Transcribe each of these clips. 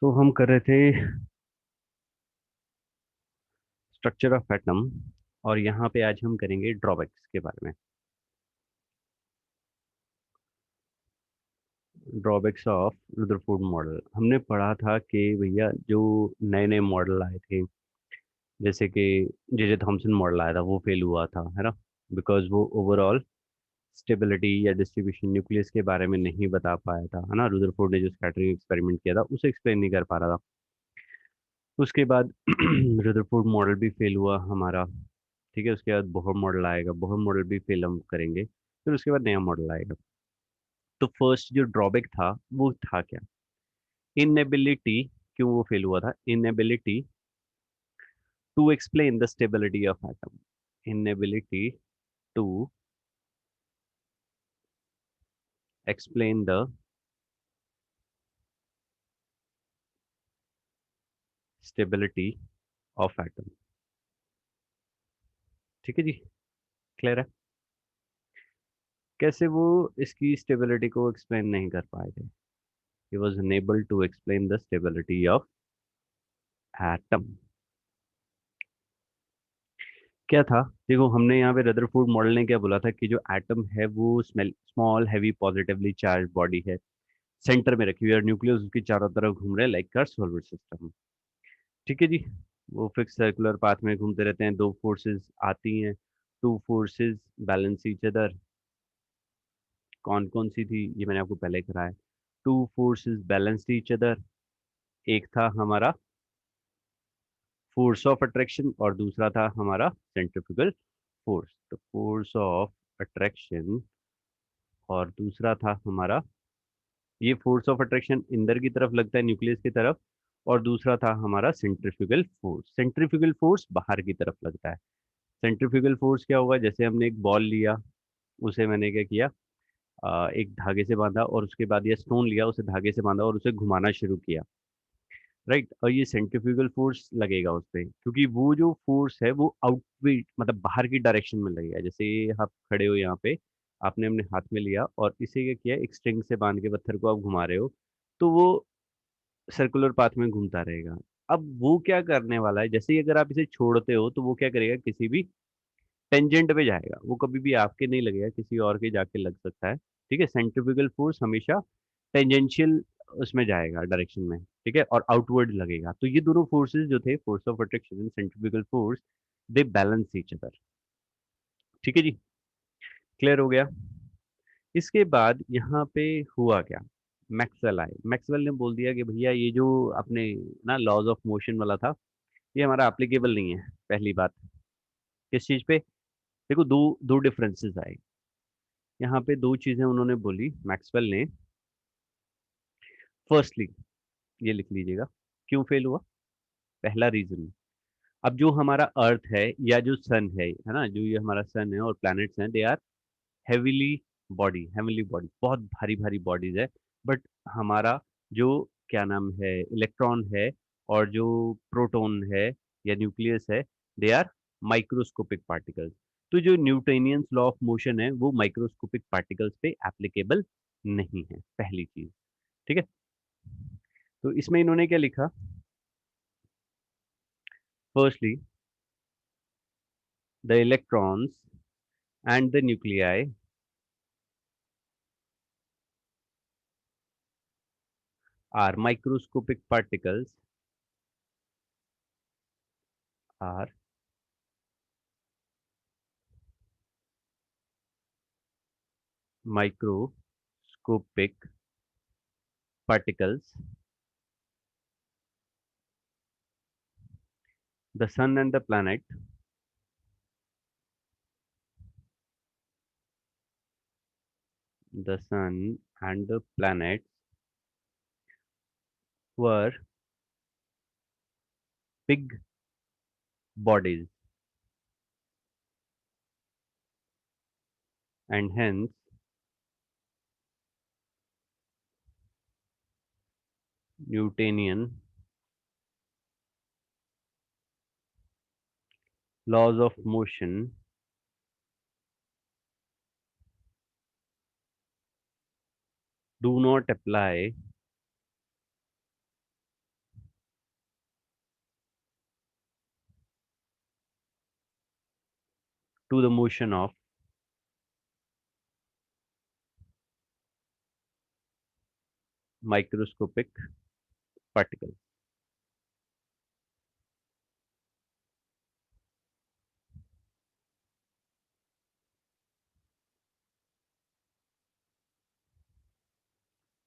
तो हम कर रहे थे स्ट्रक्चर ऑफ एटम। और यहाँ पे आज हम करेंगे ड्रॉबैक्स के बारे में। ड्रॉबैक्स ऑफ रुदरफोर्ड मॉडल हमने पढ़ा था कि भैया जो नए नए मॉडल आए थे, जैसे कि जे थॉमसन मॉडल आया था वो फेल हुआ था, है ना। बिकॉज वो ओवरऑल स्टेबिलिटी या डिस्ट्रीब्यूशन न्यूक्लियस के बारे में नहीं बता पाया था, है ना। रुदरफोर्ड ने जो स्कैटरिंग एक्सपेरिमेंट किया था उसे एक्सप्लेन नहीं कर पा रहा था। उसके बाद रुदरफोर्ड मॉडल भी फेल हुआ हमारा। ठीक है, उसके बाद बोहर मॉडल आएगा, बोहर मॉडल भी फेल हम करेंगे, फिर उसके बाद नया मॉडल आएगा। तो फर्स्ट जो ड्रॉबैक था वो था क्या? इनएबिलिटी। क्यों वो फेल हुआ था? Inability to explain the stability of atom. Inability to explain the stability of atom. ठीक है जी, क्लियर है? कैसे वो इसकी स्टेबिलिटी को एक्सप्लेन नहीं कर पाए थे? He was unable to explain the stability of atom. क्या था? देखो, हमने यहाँ पे रदरफोर्ड मॉडल ने क्या बोला था कि जो एटम है वो small heavy positively charge body है, सेंटर में रखी हुई है और न्यूक्लियस उसके चारों तरफ घूम रहे हैं लाइक का सोलर सिस्टम। ठीक है जी। वो फिक्स सर्कुलर पाथ में घूमते रहते हैं, दो फोर्सेस आती हैं, two forces balance each other. कौन कौन सी थी ये मैंने आपको पहले कराया। Two forces balance each other. एक था हमारा फोर्स ऑफ अट्रैक्शन और दूसरा था हमारा सेंट्रीफ्यूगल फोर्स। तो फोर्स ऑफ अट्रैक्शन और दूसरा था हमारा, ये फोर्स ऑफ अट्रैक्शन इंदर की तरफ लगता है, न्यूक्लियस की तरफ। और दूसरा था हमारा सेंट्रीफ्यूगल फोर्स। सेंट्रीफ्यूगल फोर्स बाहर की तरफ लगता है। सेंट्रीफ्यूगल फोर्स क्या होगा? जैसे हमने एक बॉल लिया, उसे मैंने क्या किया, एक धागे से बांधा, और उसके बाद ये स्टोन लिया, उसे धागे से बांधा और उसे घुमाना शुरू किया। राइट, और ये सेंट्रीफ्यूगल फोर्स लगेगा उस पे, क्योंकि वो जो फोर्स है वो आउटवर्ड मतलब बाहर की डायरेक्शन में लगेगा। जैसे आप खड़े हो यहाँ पे, आपने अपने हाथ में लिया और इसे क्या किया, एक स्ट्रिंग से बांध के पत्थर को आप घुमा रहे हो, तो वो सर्कुलर पाथ में घूमता रहेगा। अब वो क्या करने वाला है, जैसे ही अगर आप इसे छोड़ते हो तो वो क्या करेगा, किसी भी टेंजेंट पे जाएगा। वो कभी भी आपके नहीं लगेगा, किसी और के जाके लग सकता है। ठीक है, सेंट्रीफ्यूगल फोर्स हमेशा टेंजेंशियल उसमें जाएगा डायरेक्शन में। ठीक है, और आउटवर्ड लगेगा। तो ये दोनों फोर्सेस जो थे, force of attraction and centrifugal force, they balance each other. ठीक है जी, क्लियर हो गया? इसके बाद यहाँ पे हुआ क्या? मैक्सवेल आए। मैक्सवेल ने बोल दिया कि भैया ये जो अपने ना लॉज ऑफ मोशन वाला था, ये हमारा एप्लीकेबल नहीं है। पहली बात, किस चीज पे? देखो, दो दो डिफरेंसेस आए यहाँ पे। दो चीजें उन्होंने बोली मैक्सवेल ने। फर्स्टली, ये लिख लीजिएगा, क्यों फेल हुआ। पहला रीजन, अब जो हमारा अर्थ है या जो सन है ना, जो ये हमारा सन है और प्लैनेट्स हैं, they are heavily heavily body, बहुत भारी भारी बॉडीज है। बट हमारा जो क्या नाम है, इलेक्ट्रॉन है और जो प्रोटॉन है या न्यूक्लियस है, दे आर माइक्रोस्कोपिक पार्टिकल्स। तो जो न्यूटोनियंस लॉ ऑफ मोशन है वो माइक्रोस्कोपिक पार्टिकल्स पे एप्लीकेबल नहीं है, पहली चीज। ठीक है, तो इसमें इन्होंने क्या लिखा? Firstly, the electrons and the nuclei are microscopic particles, are microscopic particles. The sun and the planet, the sun and the planets were big bodies, and hence Newtonian laws of motion do not apply to the motion of microscopic particles.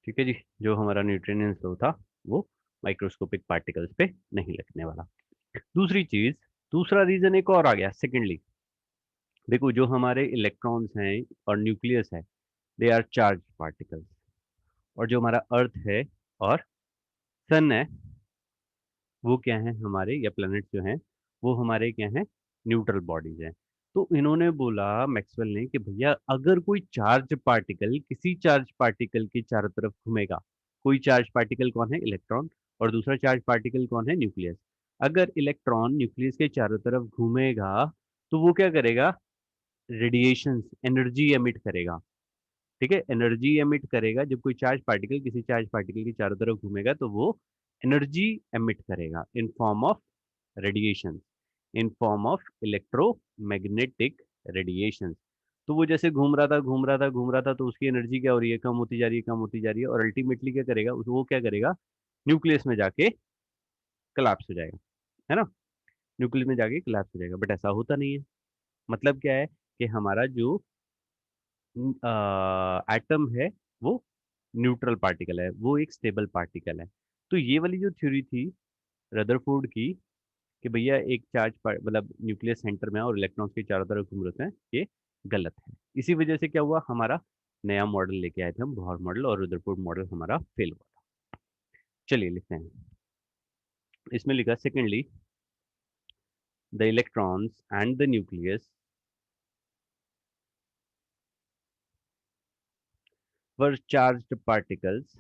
ठीक है जी, जो हमारा nutrient flow था वो microscopic particles पे नहीं लगने वाला। दूसरी चीज, दूसरा रीजन एक और आ गया सेकेंडली। देखो जो हमारे इलेक्ट्रॉन्स हैं और न्यूक्लियस है, दे आर चार्ज पार्टिकल्स। और जो हमारा अर्थ है और सन है, वो क्या है हमारे, या प्लैनेट जो हैं वो हमारे क्या हैं, न्यूट्रल बॉडीज हैं। तो इन्होंने बोला, मैक्सवेल ने, कि भैया अगर कोई चार्ज पार्टिकल किसी चार्ज पार्टिकल के चारों तरफ घूमेगा, कोई चार्ज पार्टिकल कौन है, इलेक्ट्रॉन, और दूसरा चार्ज पार्टिकल कौन है, न्यूक्लियस। अगर इलेक्ट्रॉन न्यूक्लियस के चारों तरफ घूमेगा तो वो क्या करेगा, रेडिएशन, एनर्जी एमिट करेगा। ठीक है, एनर्जी एमिट करेगा। जब कोई चार्ज पार्टिकल किसी चार्ज पार्टिकल के चारों तरफ घूमेगा तो वो एनर्जी एमिट करेगा in form of radiation, in form of electromagnetic radiation. तो वो जैसे घूम रहा था घूम रहा था घूम रहा था, तो उसकी एनर्जी क्या हो रही है, कम होती जा रही है कम होती जा रही है, और अल्टीमेटली क्या करेगा, वो क्या करेगा, न्यूक्लियस में जाके कोलैप्स हो जाएगा, है ना। न्यूक्लियस में जाके कोलैप्स हो जाएगा, बट ऐसा होता नहीं है। मतलब क्या है कि हमारा जो एटम है वो न्यूट्रल पार्टिकल है, वो एक स्टेबल पार्टिकल है। तो ये वाली जो थ्योरी थी रदरफोर्ड की, कि भैया एक मतलब न्यूक्लियस सेंटर में है और इलेक्ट्रॉन्स के चारों तरफ घूम रहे हैं, ये गलत है। इसी वजह से क्या हुआ, हमारा नया मॉडल लेके आए थे हम, बोहर मॉडल, और रदरफोर्ड मॉडल हमारा फेल हुआ था। चलिए लिखते हैं, इसमें लिखा secondly, the electrons and the nucleus were charged particles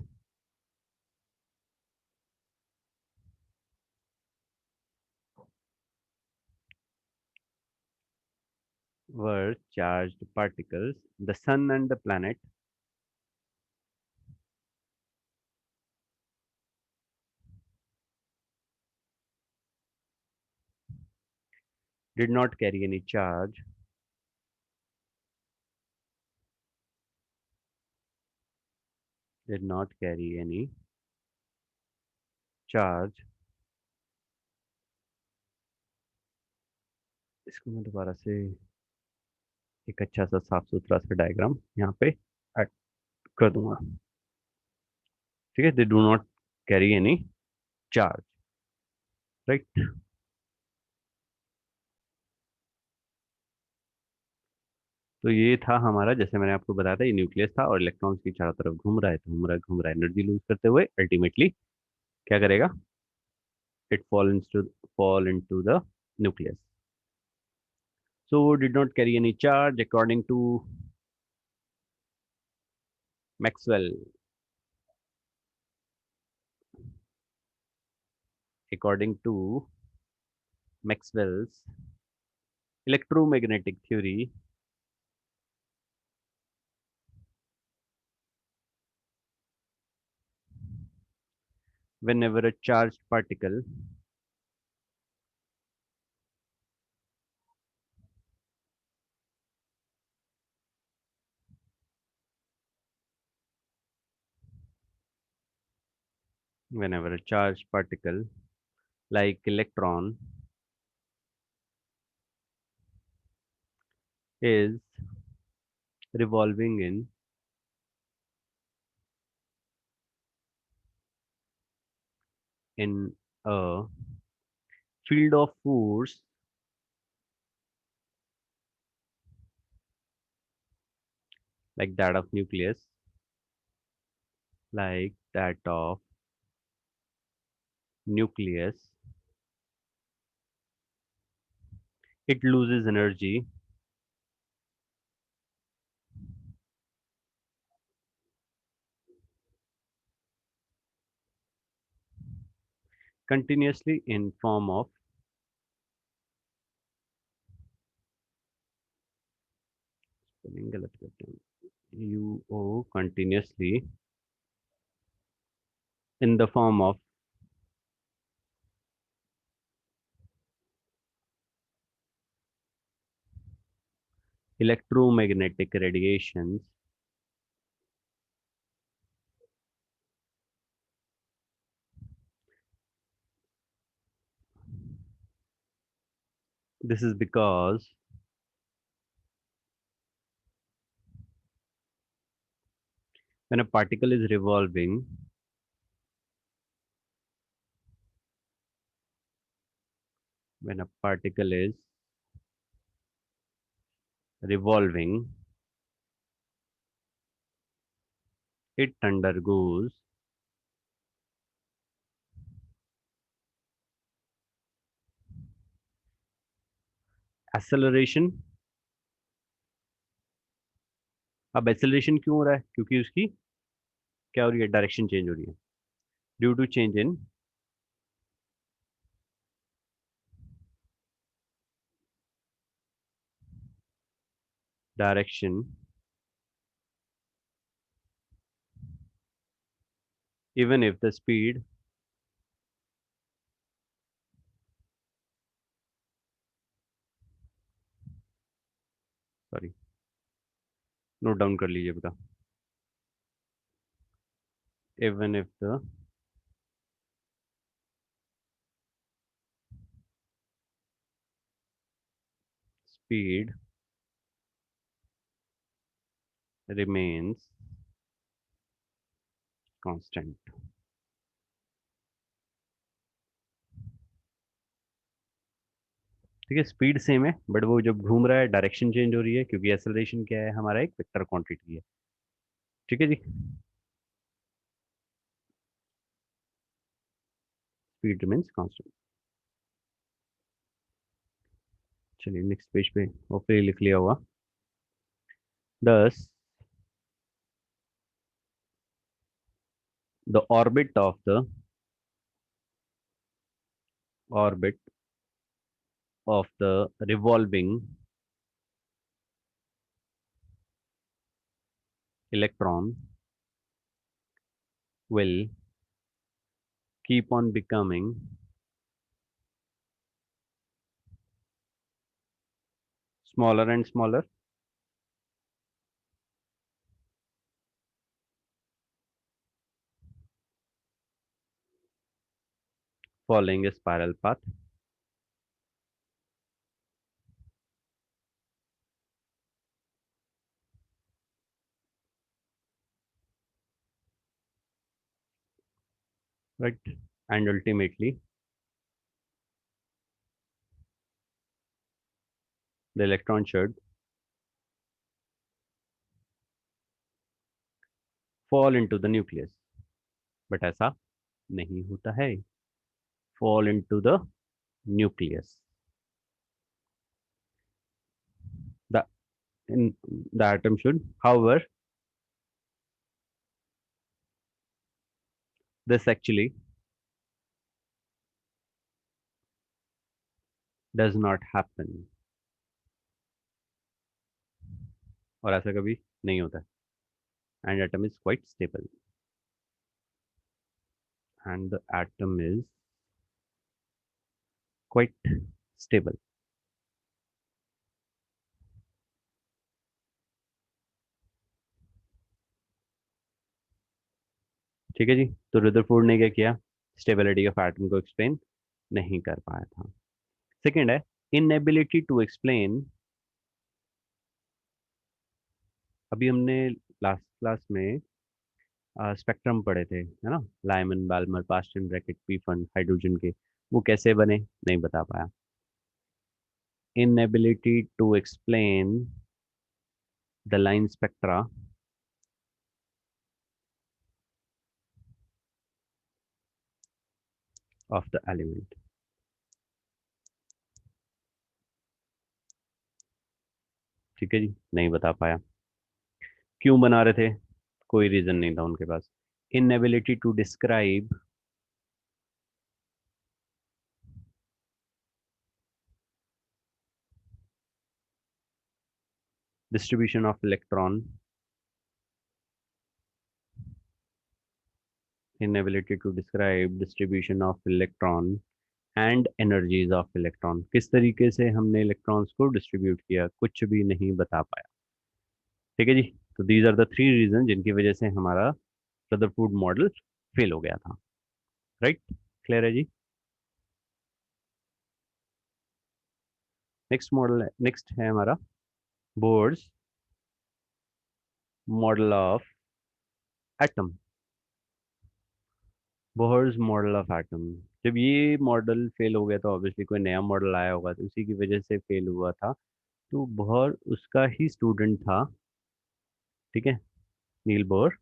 were charged particles. The sun and the planet did not carry any charge, did not carry any charge। इसको मैं दोबारा से एक अच्छा सा साफ सुथरा सा डायग्राम यहाँ पे ऐड कर दूंगा। ठीक है, they do not carry any charge, right. तो ये था हमारा, जैसे मैंने आपको बताया था, ये न्यूक्लियस था और इलेक्ट्रॉन्स की चारों तरफ घूम रहा है, तो घूम रहा है एनर्जी लूज करते हुए, अल्टीमेटली क्या करेगा, it fall into the nucleus. So did not carry any charge according to Maxwell. According to Maxwell's electromagnetic theory, whenever a charged particle whenever a charged particle like electron is revolving in a field of force like that of nucleus, like that of nucleus, it loses energy continuously in form of spelling गलत करते हैं, UO continuously in the form of electromagnetic radiations this is because when a particle is revolving, when a particle is revolving, it undergoes acceleration. अब acceleration क्यों हो रहा है? क्योंकि उसकी क्या हो रही है? डायरेक्शन चेंज हो रही है due to change in direction even if the speed sorry note down कर लीजिए बेटा even if the speed remains constant. ठीक है, स्पीड सेम है बट वो जब घूम रहा है डायरेक्शन चेंज हो रही है क्योंकि एक्सेलरेशन क्या है? हमारा एक वेक्टर क्वांटिटी है। ठीक है जी, स्पीड रिमेन्स कांस्टेंट। चलिए नेक्स्ट पेज पे होपफुली लिख लिया होगा। Thus the orbit of the revolving electron will keep on becoming smaller and smaller following a spiral path. Right, and ultimately the electron should fall into the nucleus, but ऐसा नहीं होता है। Fall into the nucleus. The in the atom should, however, this actually does not happen. और ऐसा कभी नहीं होता है। And atom is quite stable. And the atom is quite stable. ठीक है जी, तो रदरफोर्ड ने क्या किया? स्टेबिलिटी ऑफ एटम को एक्सप्लेन नहीं कर पाया था। सेकंड है इनएबिलिटी टू एक्सप्लेन। अभी हमने लास्ट क्लास में स्पेक्ट्रम पढ़े थे, है ना? Lyman Balmer Paschen Brackett Pfund hydrogen के, वो कैसे बने नहीं बता पाया। Inability to explain the line spectra of the element. ठीक है जी, नहीं बता पाया। क्यों बना रहे थे? कोई रीजन नहीं था उनके पास। Inability to describe distribution of electron, inability to describe distribution of electron and energies of electron, किस तरीके से हमने इलेक्ट्रॉन्स को डिस्ट्रीब्यूट किया, कुछ भी नहीं बता पाया। ठीक है जी। तो these are the three reason जिनकी वजह से हमारा रदरफोर्ड मॉडल फेल हो गया था। राइट, क्लियर है जी। नेक्स्ट मॉडल है, नेक्स्ट है हमारा boards model of atom. Bohr's model of atom, जब ये मॉडल फेल हो गया तो ऑब्वियसली कोई नया मॉडल आया होगा, तो उसी की वजह से फेल हुआ था। तो बोहर उसका ही स्टूडेंट था, ठीक है, नील बोहर।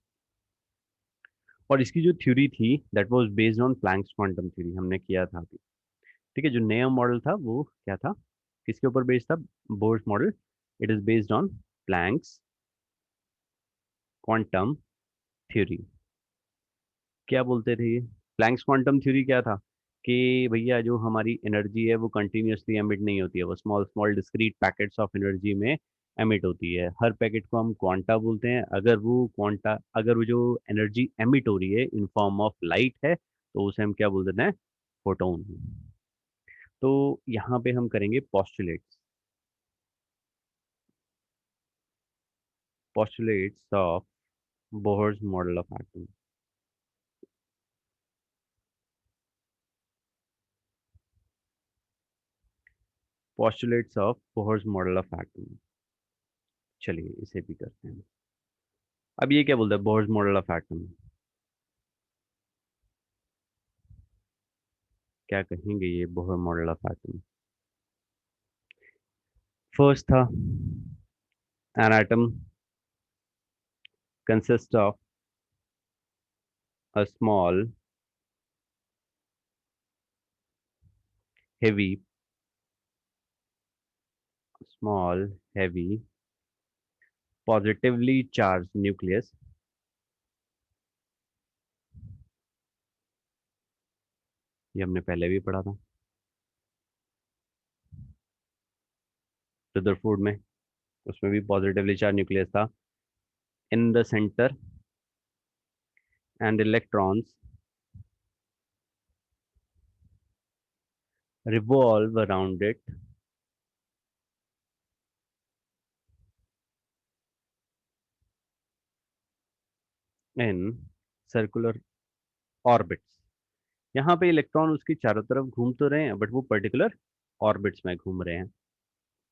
और इसकी जो थ्योरी थी that was based on Planck's quantum theory, हमने किया था अभी। ठीक है, जो नया मॉडल था वो क्या था, किसके ऊपर बेस्ड था, Bohr's model. It is based on Planck's quantum theory. क्या बोलते थे ये, प्लैंक्स क्वांटम थ्योरी क्या था कि भैया जो हमारी एनर्जी है वो कंटिन्यूअसली एमिट नहीं होती है, वो small small discrete packets of energy में एमिट होती है। हर पैकेट को हम क्वांटा बोलते हैं। अगर वो जो एनर्जी एमिट हो रही है इन फॉर्म ऑफ लाइट है तो उसे हम क्या बोल देते हैं, फोटोन। तो यहाँ पे हम करेंगे postulates, postulates of Bohr's model of atom. Postulates of Bohr's model of atom. चलिए इसे भी करते हैं। अब ये क्या बोलता है बोहर्स मॉडल ऑफ एटम, क्या कहेंगे ये Bohr model of atom. First था, an atom consist of a small heavy small heavy positively charge nucleus. ये हमने पहले भी पढ़ा था रदरफोर्ड में, उसमें भी पॉजिटिवली चार्ज न्यूक्लियस था। In the centre and electrons revolve around it in circular orbits। यहाँ पे इलेक्ट्रॉन उसकी चारों तरफ घूम तो रहे हैं बट वो पर्टिकुलर ऑर्बिट्स में घूम रहे हैं,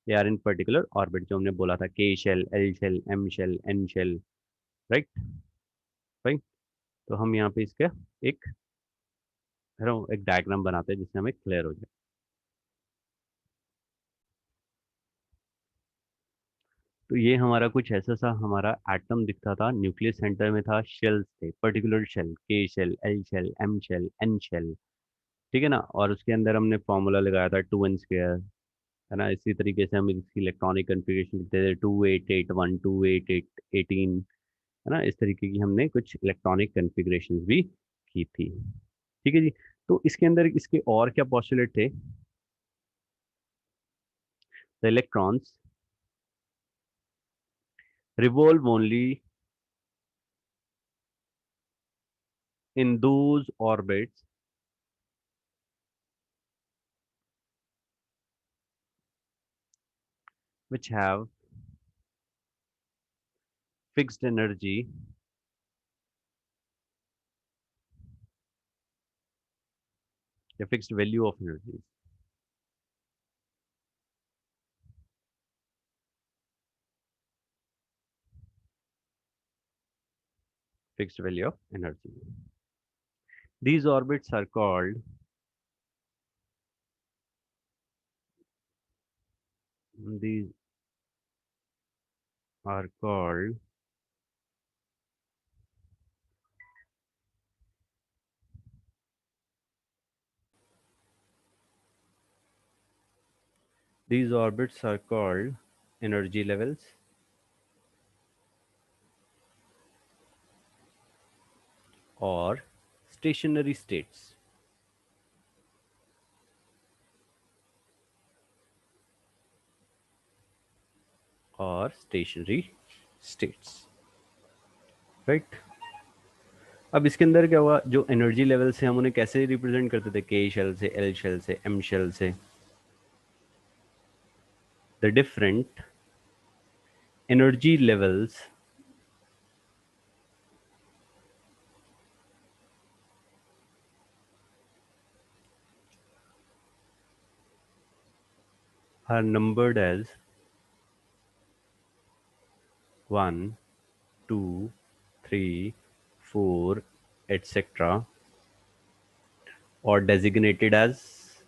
यार इन पर्टिकुलर ऑर्बिट जो हमने बोला था, K shell, L shell, M shell, N shell. Right, right. तो हम यहाँ पे इसका एक एक डायग्राम बनाते हैं जिससे हमें क्लियर हो जाए। तो ये हमारा कुछ ऐसा सा हमारा एटम दिखता था, न्यूक्लियस सेंटर में था, शेल्स थे, particular shell, K shell, L shell, M shell, N shell. ठीक है ना, और उसके अंदर हमने फॉर्मूला लगाया था 2n², है ना। इसी तरीके से हम इसकी इलेक्ट्रॉनिक कन्फिग्रेशन लिखते थे, 2881, 28818, है ना। इस तरीके की हमने कुछ इलेक्ट्रॉनिक कन्फिग्रेशन भी की थी। ठीक है जी। तो इसके अंदर इसके और क्या पॉस्टुलेट थे, the electrons revolve only in those orbits which have fixed energy या fixed value of energy, fixed value of energy. These orbits are called, these are called these orbits are called energy levels or stationary states, or stationary states, right। अब इसके अंदर क्या हुआ, जो energy level से हम उन्हें कैसे रिप्रेजेंट करते थे, के शेल से, एल शेल से, एम शेल से, the different energy levels are numbered as 1, 2, 3, 4, etc. or designated as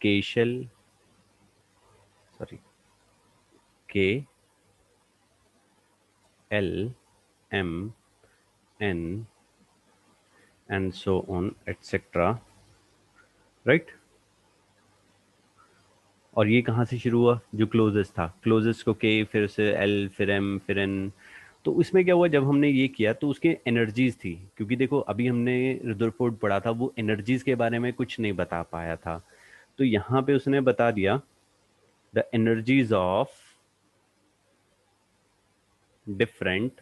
K shell, sorry, K, L, M, N, and so on, etc. Right? और ये कहाँ से शुरू हुआ, जो क्लोजेस्ट था, क्लोजेस्ट को के, फिर से एल, फिर एम, फिर एन। तो इसमें क्या हुआ, जब हमने ये किया तो उसके एनर्जीज थी, क्योंकि देखो अभी हमने रुदरफोर्ड पढ़ा था, वो एनर्जीज के बारे में कुछ नहीं बता पाया था। तो यहाँ पे उसने बता दिया the energies of different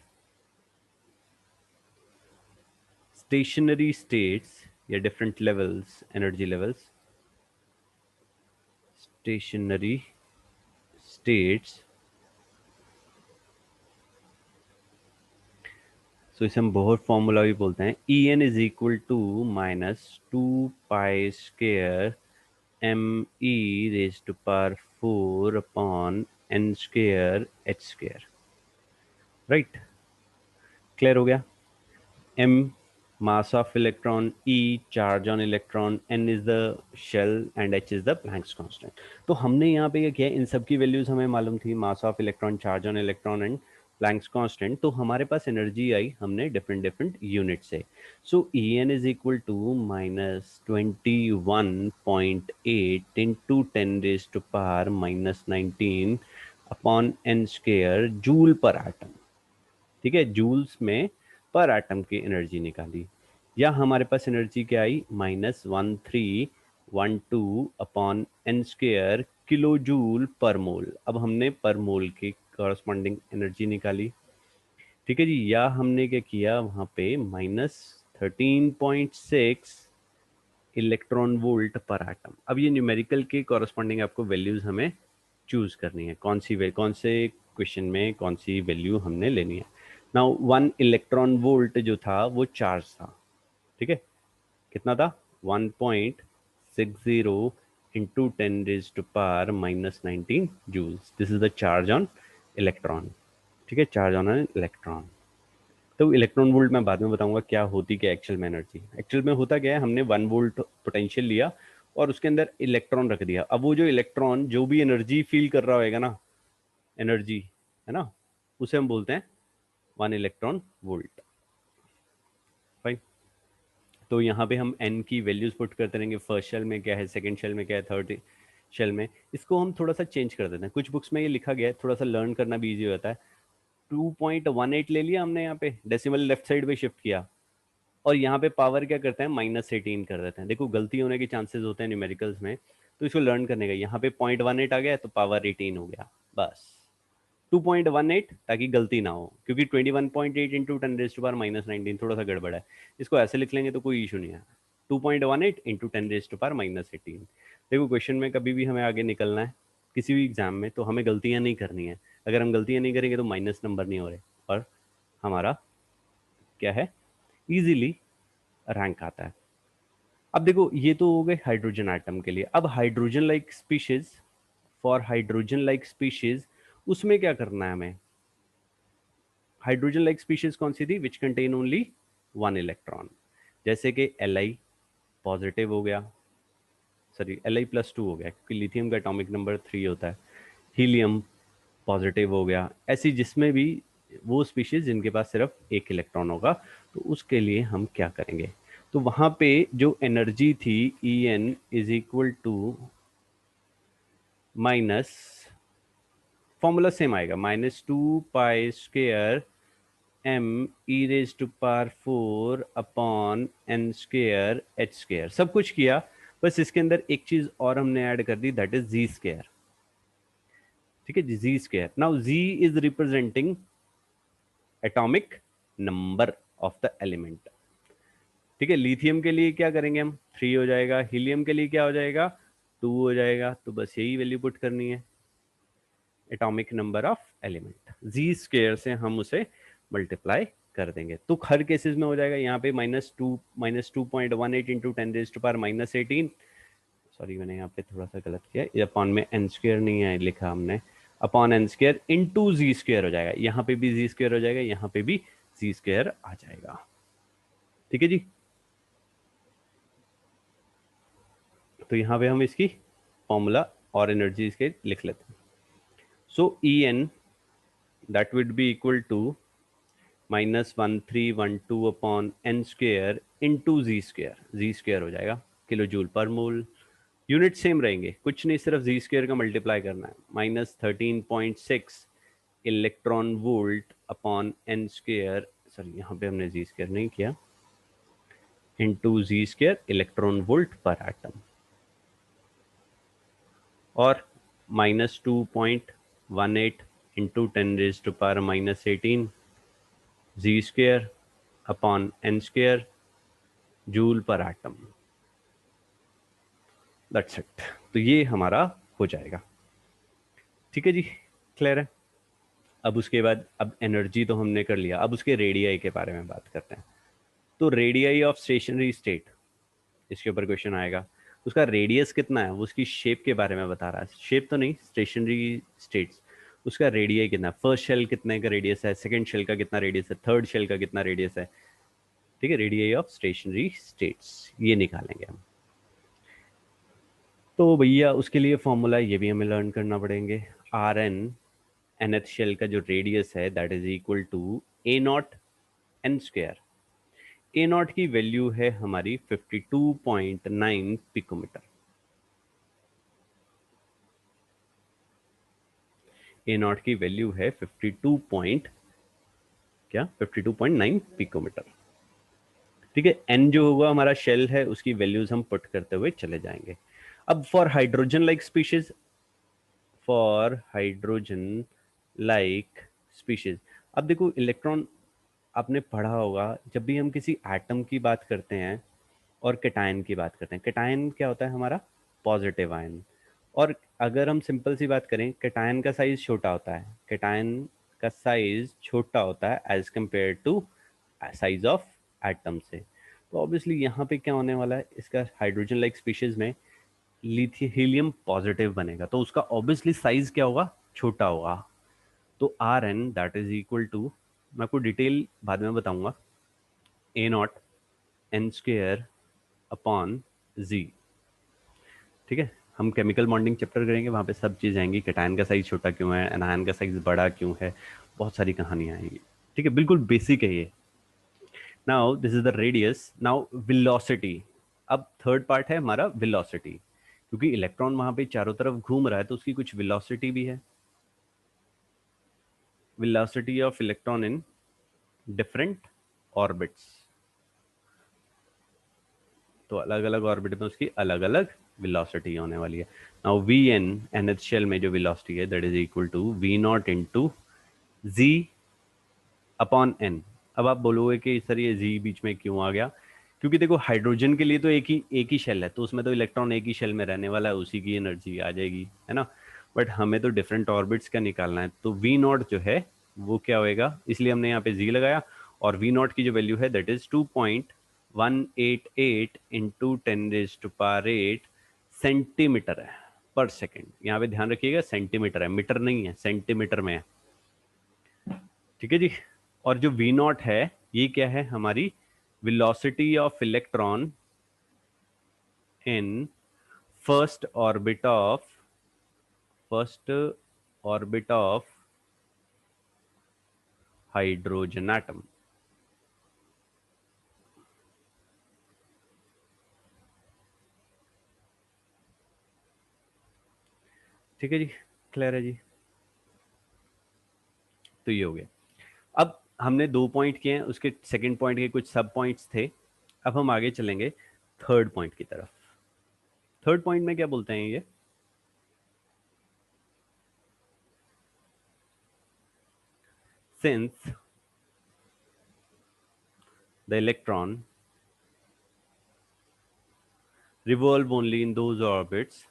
stationary states या different levels, energy levels, stationary states. So इसे हम बहुत फॉर्मूला भी बोलते हैं, E N is equal to -2 pi square M E raise to power 4 upon N square H square. Right, clear हो गया। m mass of electron, e charge on electron, n is the shell and h is the Planck's constant। तो हमने यहाँ पे क्या किया, इन सब की वैल्यूज हमें मालूम थी, mass of electron, charge on electron and Planck's constant. तो हमारे पास एनर्जी आई, हमने डिफरेंट डिफरेंट यूनिट से। So E N is equal to -21.8 into 10⁻⁻⁻19 upon N square joule per atom. ठीक है, जूल्स में पर एटम की एनर्जी निकाली, या हमारे पास एनर्जी क्या आई, -1312 upon N square kilo joule per mole. अब हमने पर मोल की कॉरस्पॉन्डिंग एनर्जी निकाली। ठीक है जी, या हमने क्या किया वहां पे -13.6 इलेक्ट्रॉन वोल्ट पर एटम। अब ये न्यूमेरिकल के कॉरस्पॉन्डिंग आपको वैल्यूज हमें चूज करनी है, कौन से क्वेश्चन में कौन सी वैल्यू हमने लेनी है। नाउ 1 इलेक्ट्रॉन वोल्ट जो था वो चार्ज था। ठीक है, कितना था, 1.60 into 10⁻⁻19 joules. This is the charge on electron. ठीक है, चार्ज ऑन एन इलेक्ट्रॉन। तो इलेक्ट्रॉन वोल्ट मैं बाद में बताऊंगा क्या होती, क्या एक्चुअल में एनर्जी। एक्चुअल में होता क्या है, हमने 1 वोल्ट पोटेंशियल लिया और उसके अंदर इलेक्ट्रॉन रख दिया। अब वो जो इलेक्ट्रॉन जो भी एनर्जी फील कर रहा होगा ना, एनर्जी है ना, उसे हम बोलते हैं 1 इलेक्ट्रॉन वोल्ट। फाइन। तो यहाँ पे हम एन की वैल्यूज पुट करते रहेंगे, फर्स्ट शेल में क्या है, सेकंड शेल में क्या है, थर्ड शेल में। इसको हम थोड़ा सा चेंज कर देते हैं, कुछ बुक्स में ये लिखा गया है, थोड़ा सा लर्न करना भी ईजी होता है। 2.18 ले लिया हमने, यहाँ पे डेसिमल लेफ्ट साइड पे शिफ्ट किया, और यहाँ पे पावर क्या करते हैं, -18 कर देते हैं। देखो गलती होने के चांसेस होते हैं न्यूमेरिकल्स में, तो इसको लर्न करने का, यहाँ पे 0.18 आ गया तो पावर 18 हो गया, बस 2.18, ताकि गलती ना हो, क्योंकि 21.8 इंटू 10⁻⁻19 थोड़ा सा गड़बड़ है। इसको ऐसे लिख लेंगे तो कोई इशू नहीं है, 2.18 इंटू 10⁻⁻18। देखो क्वेश्चन में कभी भी हमें आगे निकलना है किसी भी एग्जाम में, तो हमें गलतियां नहीं करनी है। अगर हम गलतियां नहीं करेंगे तो माइनस नंबर नहीं हो रहे, और हमारा क्या है, इजीली रैंक आता है। अब देखो ये तो हो गए हाइड्रोजन आइटम के लिए। अब hydrogen like species, for hydrogen like species उसमें क्या करना है हमें। हाइड्रोजन लाइक स्पीशीज कौन सी थी, विच कंटेन ओनली 1 इलेक्ट्रॉन, जैसे कि Li पॉजिटिव हो गया, सॉरी Li+2 हो गया, क्योंकि लिथियम का एटॉमिक नंबर 3 होता है। हीलियम पॉजिटिव हो गया, ऐसी जिसमें भी वो स्पीशीज जिनके पास सिर्फ 1 इलेक्ट्रॉन होगा, तो उसके लिए हम क्या करेंगे। तो वहां पे जो एनर्जी थी, E N is equal to minus, formula same आएगा, -2 pi square M E raise to power 4 upon N square H square. सब कुछ किया, बस इसके अंदर एक चीज और हमने ऐड कर दी, दैट इज जी स्क्वेयर। ठीक है जी, Z square. Now Z is representing atomic number of the element. ठीक है, लिथियम के लिए क्या करेंगे हम, 3 हो जाएगा, हीलियम के लिए क्या हो जाएगा, 2 हो जाएगा, तो बस यही वैल्यू पुट करनी है, atomic number of element, Z square से हम उसे मल्टीप्लाई कर देंगे। तो हर केसेस में हो जाएगा, यहाँ पे -2.18 इंटू 10⁻⁻18, सॉरी मैंने यहाँ पे थोड़ा सा गलत किया, ये अपॉन में एन स्क्वायर नहीं है लिखा हमने, upon N square into Z square हो जाएगा, यहाँ पे भी जी स्क्वायर हो जाएगा, यहाँ पे भी जी स्क्वायर आ जाएगा। ठीक है जी, तो यहाँ पे हम इसकी फॉर्मूला और एनर्जी इसके लिख लेते हैं। So E N that would be equal to -1312 upon N square into Z square, Z square हो जाएगा किलो जूल पर मोल, यूनिट सेम रहेंगे, कुछ नहीं, सिर्फ जी स्क्वायर का मल्टीप्लाई करना है, -13.6 electron volt upon N square, sorry यहाँ पे हमने जी स्क्वायर नहीं किया, into Z square electron volt per atom, और -2.18 into 10⁻⁻18 Z square upon N square joule per atom, that's it. तो ये हमारा हो जाएगा। ठीक है जी, क्लियर है। अब उसके बाद, अब एनर्जी तो हमने कर लिया, अब उसके रेडियाई के बारे में बात करते हैं। तो रेडियाई ऑफ स्टेशनरी स्टेट, इसके ऊपर क्वेश्चन आएगा, उसका रेडियस कितना है, वो उसकी शेप के बारे में बता रहा है, शेप तो नहीं, स्टेशनरी स्टेट्स, उसका रेडियाई कितना, फर्स्ट शेल कितने का रेडियस है, सेकंड शेल का कितना रेडियस है, थर्ड शेल का कितना रेडियस है। ठीक है, रेडियाई ऑफ स्टेशनरी स्टेट्स ये निकालेंगे हम। तो भैया उसके लिए फॉर्मूला ये भी हमें लर्न करना पड़ेंगे, आर एन, nth शेल का जो रेडियस है that is equal to a naught n square, a naught की वैल्यू है हमारी 52.9 पिकोमीटर, ए नॉट की वैल्यू है 52.9 पिकोमीटर। ठीक है, एन जो होगा हमारा शेल है, उसकी वैल्यूज हम पुट करते हुए चले जाएंगे। अब for hydrogen like species, for hydrogen like species, अब देखो इलेक्ट्रॉन, आपने पढ़ा होगा जब भी हम किसी एटम की बात करते हैं और कैटायन की बात करते हैं, कैटायन क्या होता है हमारा, पॉजिटिव आयन, और अगर हम सिंपल सी बात करें, कैटायन का साइज छोटा होता है, कैटायन का साइज छोटा होता है as compare to size of atom से। तो ऑब्वियसली यहाँ पे क्या होने वाला है, इसका हाइड्रोजन लाइक स्पीशीज में हीलियम पॉजिटिव बनेगा, तो उसका ऑब्वियसली साइज क्या होगा, छोटा होगा। तो r n that is equal to, मैं आपको डिटेल बाद में बताऊंगा, a naught n square upon Z. ठीक है, हम केमिकल बॉन्डिंग चैप्टर करेंगे, वहाँ पे सब चीज़ आएंगी, कैटायन का साइज छोटा क्यों है, एनायन का साइज बड़ा क्यों है, बहुत सारी कहानियाँ आएंगी। ठीक है, बिल्कुल बेसिक है ये। Now this is the radius, now velocity, अब थर्ड पार्ट है हमारा वेलोसिटी, क्योंकि इलेक्ट्रॉन वहाँ पे चारों तरफ घूम रहा है तो उसकी कुछ वेलोसिटी भी है, velocity of electron in different orbits, तो अलग अलग ऑर्बिट में उसकी अलग अलग वेलोसिटी होने वाली है। Now v n, nth shell में जो वेलोसिटी है that is equal to v naught into Z upon n. अब आप बोलोगे कि सर ये जी बीच में क्यों आ गया, क्योंकि देखो हाइड्रोजन के लिए तो एक ही शेल है, तो उसमें तो इलेक्ट्रॉन एक ही शेल में रहने वाला है, उसी की एनर्जी आ जाएगी, है ना। बट हमें तो डिफरेंट ऑर्बिट्स का निकालना है, तो वी नॉट जो है वो क्या होएगा, इसलिए हमने यहाँ पे जी लगाया, और वी नॉट की जो वैल्यू है दैट इज 2.188 इंटू 10⁻⁸ सेंटीमीटर है पर सेकेंड। यहाँ पे ध्यान रखिएगा सेंटीमीटर है, मीटर नहीं है, सेंटीमीटर में है। ठीक है जी, और जो वी नॉट है ये क्या है, हमारी velocity of electron in first orbit of hydrogen atom. ठीक है जी, क्लियर है जी। तो ये हो गया। अब हमने 2 पॉइंट किए हैं, उसके सेकंड पॉइंट के कुछ सब पॉइंट्स थे, अब हम आगे चलेंगे थर्ड पॉइंट की तरफ। थर्ड पॉइंट में क्या बोलते हैं ये, since the electron revolve only in those orbits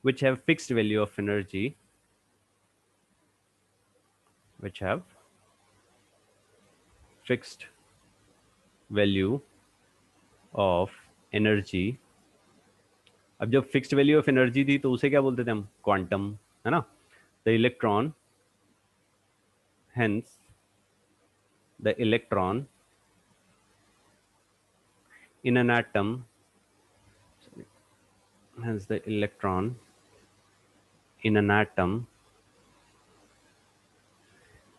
which have fixed value of energy, which have fixed value of energy. अब जब फिक्स्ड वैल्यू ऑफ एनर्जी थी तो उसे क्या बोलते थे हम, क्वांटम, है ना. The electron, hence the electron in an atom, hence the electron in an atom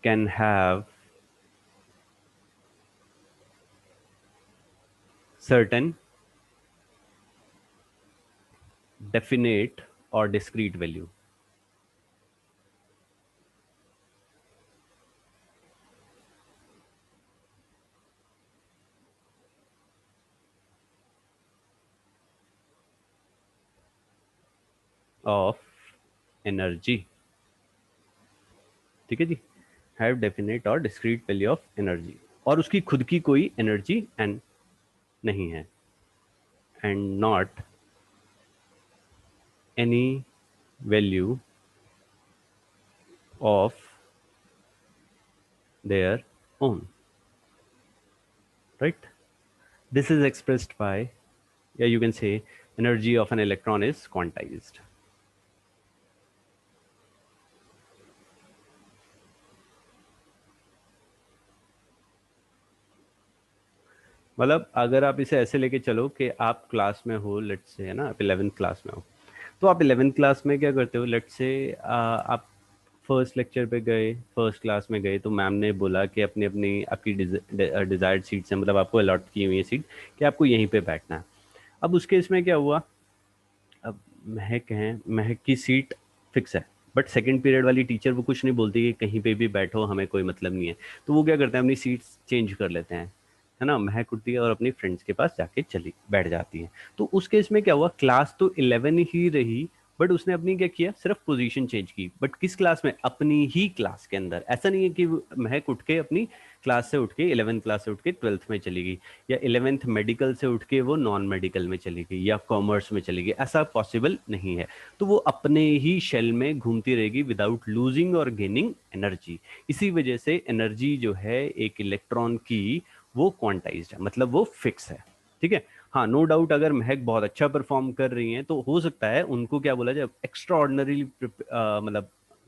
can have certain definite or discrete value. Of energy. ठीक है जी. हैव डेफिनेट और डिस्क्रीट वैल्यू ऑफ एनर्जी, और उसकी खुद की कोई एनर्जी एंड नहीं है, and not any value of their own. Right. This is expressed by, yeah, you can say energy of an electron is quantized. मतलब अगर आप इसे ऐसे लेके चलो कि आप क्लास में हो, लेट्स से, है ना, आप 11th क्लास में हो, तो आप 11th क्लास में क्या करते हो, लेट्स से आप फर्स्ट लेक्चर पे गए, फर्स्ट क्लास में गए, तो मैम ने बोला कि अपनी अपनी आपकी डिजायर्ड सीट से, मतलब आपको अलॉट की हुई है सीट, कि आपको यहीं पे बैठना है. अब उस केस में क्या हुआ, अब महक हैं, महक की सीट फिक्स है, बट सेकंड पीरियड वाली टीचर वो कुछ नहीं बोलती कि कहीं पे भी बैठो, हमें कोई मतलब नहीं है. तो वो क्या करते हैं, अपनी सीट्स चेंज कर लेते हैं, है ना. महक उठती है और अपनी फ्रेंड्स के पास जाके चली बैठ जाती है. तो उस केस में क्या हुआ, क्लास तो 11 ही रही, बट उसने अपनी क्या किया, सिर्फ पोजीशन चेंज की, बट किस क्लास में, अपनी ही क्लास के अंदर. ऐसा नहीं है कि महक उठ के अपनी क्लास से उठ के 11th क्लास से उठ के 12th में चली गई, या 11th मेडिकल से उठ के वो नॉन मेडिकल में चली गई, या कॉमर्स में चली गई. ऐसा पॉसिबल नहीं है. तो वो अपने ही शेल में घूमती रहेगी विदाउट लूजिंग और गेनिंग एनर्जी. इसी वजह से एनर्जी जो है एक इलेक्ट्रॉन की, वो क्वांटाइज्ड है, मतलब वो फिक्स है. ठीक है. हाँ, नो डाउट, अगर महक बहुत अच्छा परफॉर्म कर रही हैं तो हो सकता है उनको क्या बोला जाए, एक्स्ट्रा ऑर्डिनरी मतलब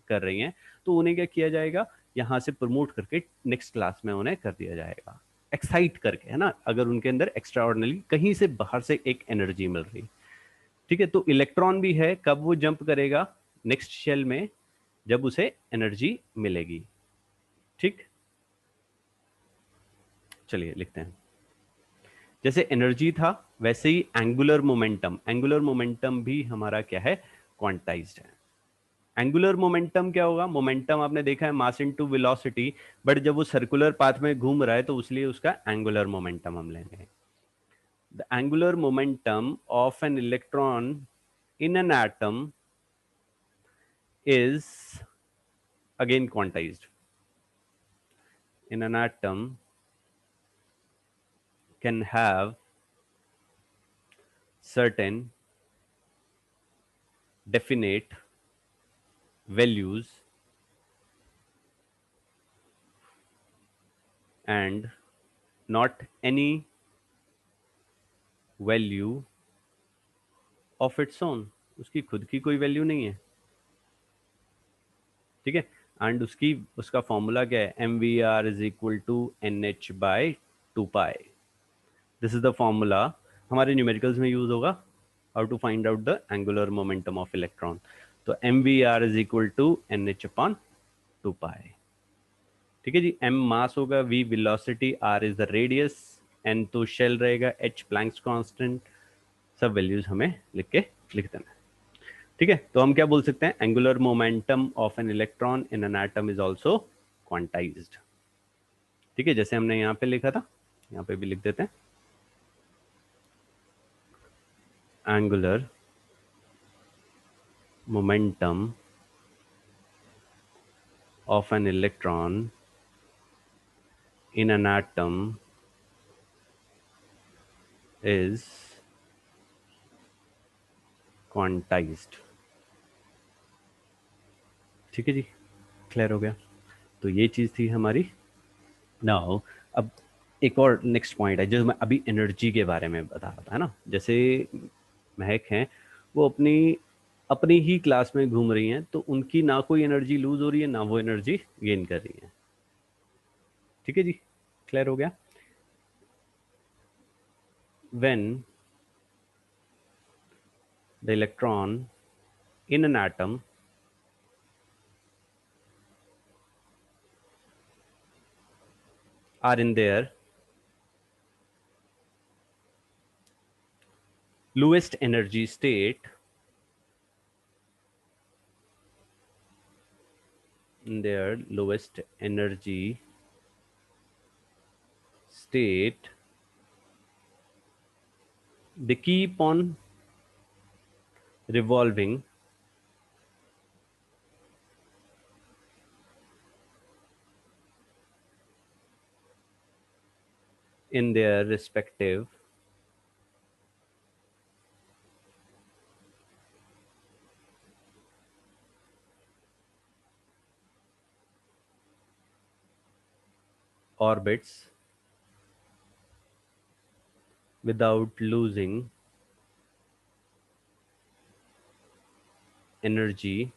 कर रही हैं, तो उन्हें क्या किया जाएगा, यहाँ से प्रमोट करके नेक्स्ट क्लास में उन्हें कर दिया जाएगा, एक्साइट करके, है ना, अगर उनके अंदर एक्स्ट्रा ऑर्डिनरी कहीं से बाहर से एक एनर्जी मिल रही. ठीक है. तो इलेक्ट्रॉन भी है, कब वो जंप करेगा, नेक्स्ट शेल में, जब उसे एनर्जी मिलेगी. ठीक. चलिए लिखते हैं. जैसे एनर्जी था, वैसे ही एंगुलर मोमेंटम, एंगुलर मोमेंटम भी हमारा क्या है, क्वांटाइज्ड है. एंगुलर मोमेंटम क्या होगा, मोमेंटम आपने देखा है मास इनटू वेलोसिटी, बट जब वो सर्कुलर पाथ में घूम रहा है तो उसलिए उसका एंगुलर मोमेंटम हम लेंगे. The angular momentum of an electron in an atom is again quantized. In an atom can have certain definite values and not any value of its own. उसकी खुद की कोई वैल्यू नहीं है. ठीक है. एंड उसका फॉर्मूला क्या है, M V R is equal to N H by 2 pi. This is the formula, हमारे न्यूमेरिकल्स में यूज होगा, how to find out the angular momentum of electron. तो M V R is equal to N H upon 2 pi. ठीक है जी. M mass होगा, V velocity, R is the radius, N तो shell रहेगा, H Planck's constant. सब values हमें लिख देना. ठीक है. तो हम क्या बोल सकते हैं, angular momentum of an electron in an atom is also quantized. ठीक है. जैसे हमने यहाँ पे लिखा था, यहाँ पे भी लिख देते हैं. angular momentum of an electron in an atom is quantized. ठीक है जी, क्लियर हो गया। तो ये चीज़ थी हमारी। नाउ अब एक और नेक्स्ट पॉइंट है जो मैं अभी एनर्जी के बारे में बता रहा था, है ना। जैसे महक हैं, वो अपनी अपनी ही क्लास में घूम रही हैं, तो उनकी ना कोई एनर्जी लूज हो रही है, ना वो एनर्जी गेन कर रही है। ठीक है जी, क्लियर हो गया। When the electron in an atom are in their lowest energy state, in their lowest energy state, they keep on revolving in their respective orbits without losing energy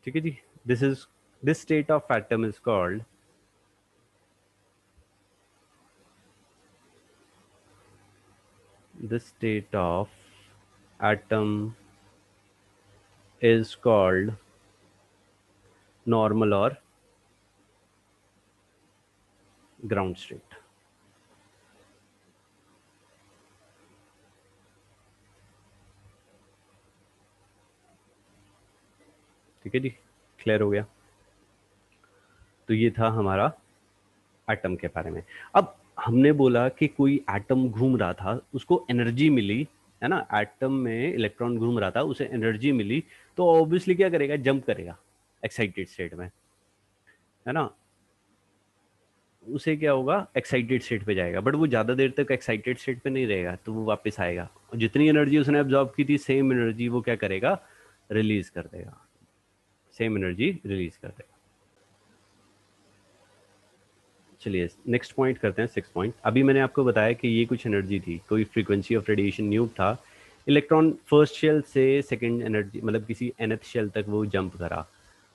ठीक है जी। This state of atom is called this state of atom is called normal or ground state। ठीक है जी, clear हो गया। तो ये था हमारा एटम के बारे में। अब हमने बोला कि कोई एटम घूम रहा था, उसको एनर्जी मिली, है ना। एटम में इलेक्ट्रॉन घूम रहा था, उसे एनर्जी मिली, तो ऑब्वियसली क्या करेगा, जंप करेगा एक्साइटेड स्टेट में, है ना। उसे क्या होगा, एक्साइटेड स्टेट पे जाएगा, बट वो ज़्यादा देर तक एक्साइटेड स्टेट पे नहीं रहेगा, तो वो वापस आएगा और जितनी एनर्जी उसने एब्जॉर्ब की थी, सेम एनर्जी वो क्या करेगा, रिलीज कर देगा, सेम एनर्जी रिलीज कर देगा। चलिए नेक्स्ट पॉइंट करते हैं, सिक्स पॉइंट। अभी मैंने आपको बताया कि ये कुछ एनर्जी थी, कोई फ्रीक्वेंसी ऑफ रेडिएशन न्यू था। इलेक्ट्रॉन फर्स्ट शेल से सेकंड एनर्जी मतलब किसी nth शेल तक वो जंप करा।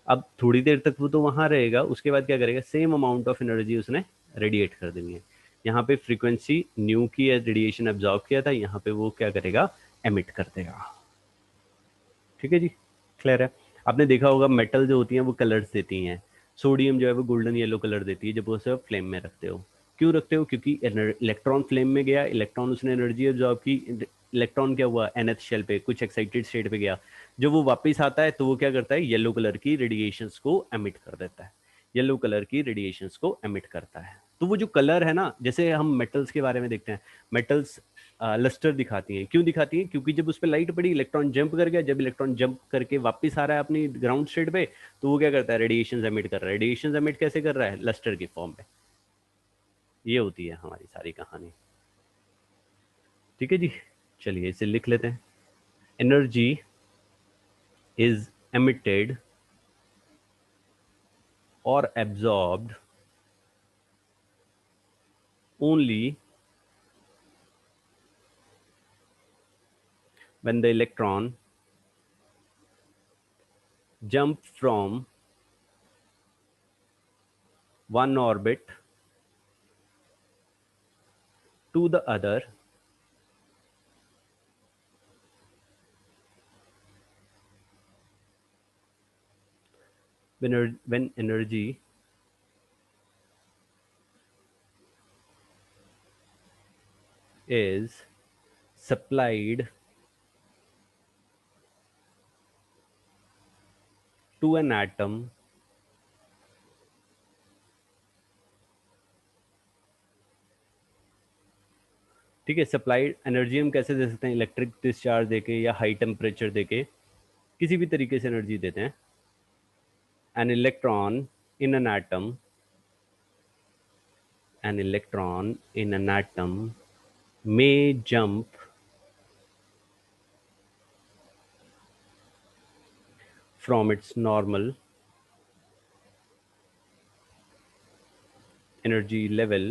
अब थोड़ी देर तक वो तो वहां रहेगा, उसके बाद क्या करेगा, सेम अमाउंट ऑफ एनर्जी उसने रेडिएट कर देनी है। यहाँ पे फ्रीक्वेंसी न्यू की रेडिएशन एब्जॉर्ब किया था, यहाँ पे वो क्या करेगा, एमिट कर देगा। ठीक है जी, क्लियर है। आपने देखा होगा मेटल जो होती हैं वो कलर्स देती हैं। सोडियम जो है वो गोल्डन येलो कलर देती है जब वो उसे फ्लेम में रखते हो। क्यों रखते हो, क्योंकि इलेक्ट्रॉन फ्लेम में गया, इलेक्ट्रॉन उसने एनर्जी एब्जॉर्ब की, इलेक्ट्रॉन क्या हुआ, nth शेल पे कुछ एक्साइटेड स्टेट पे गया। जब वो वापस आता है तो वो क्या करता है, येलो कलर की रेडिएशंस को एमिट कर देता है, येलो कलर की रेडिएशंस को एमिट करता है। तो वो जो कलर है ना, जैसे हम मेटल्स के बारे में देखते हैं, मेटल्स लस्टर दिखाती हैं। क्यों दिखाती हैं, क्योंकि जब उस पर लाइट पड़ी, इलेक्ट्रॉन जंप कर गया, जब इलेक्ट्रॉन जंप करके वापस आ रहा है अपनी ग्राउंड स्टेट पे, तो वो क्या करता है, रेडिएशन एमिट कर रहा है। रेडिएशन एमिट कैसे कर रहा है, लस्टर की फॉर्म में। ये होती है हमारी सारी कहानी। ठीक है जी, चलिए इसे लिख लेते हैं। Energy is emitted or absorbed only when the electron jump from one orbit to the other when energy is supplied to an atom ठीक है, सप्लाइड एनर्जी हम कैसे दे सकते हैं, इलेक्ट्रिक डिस्चार्ज देके या हाई टेम्परेचर देके, किसी भी तरीके से एनर्जी देते हैं। An electron in an atom, an electron in an atom may jump from its normal energy level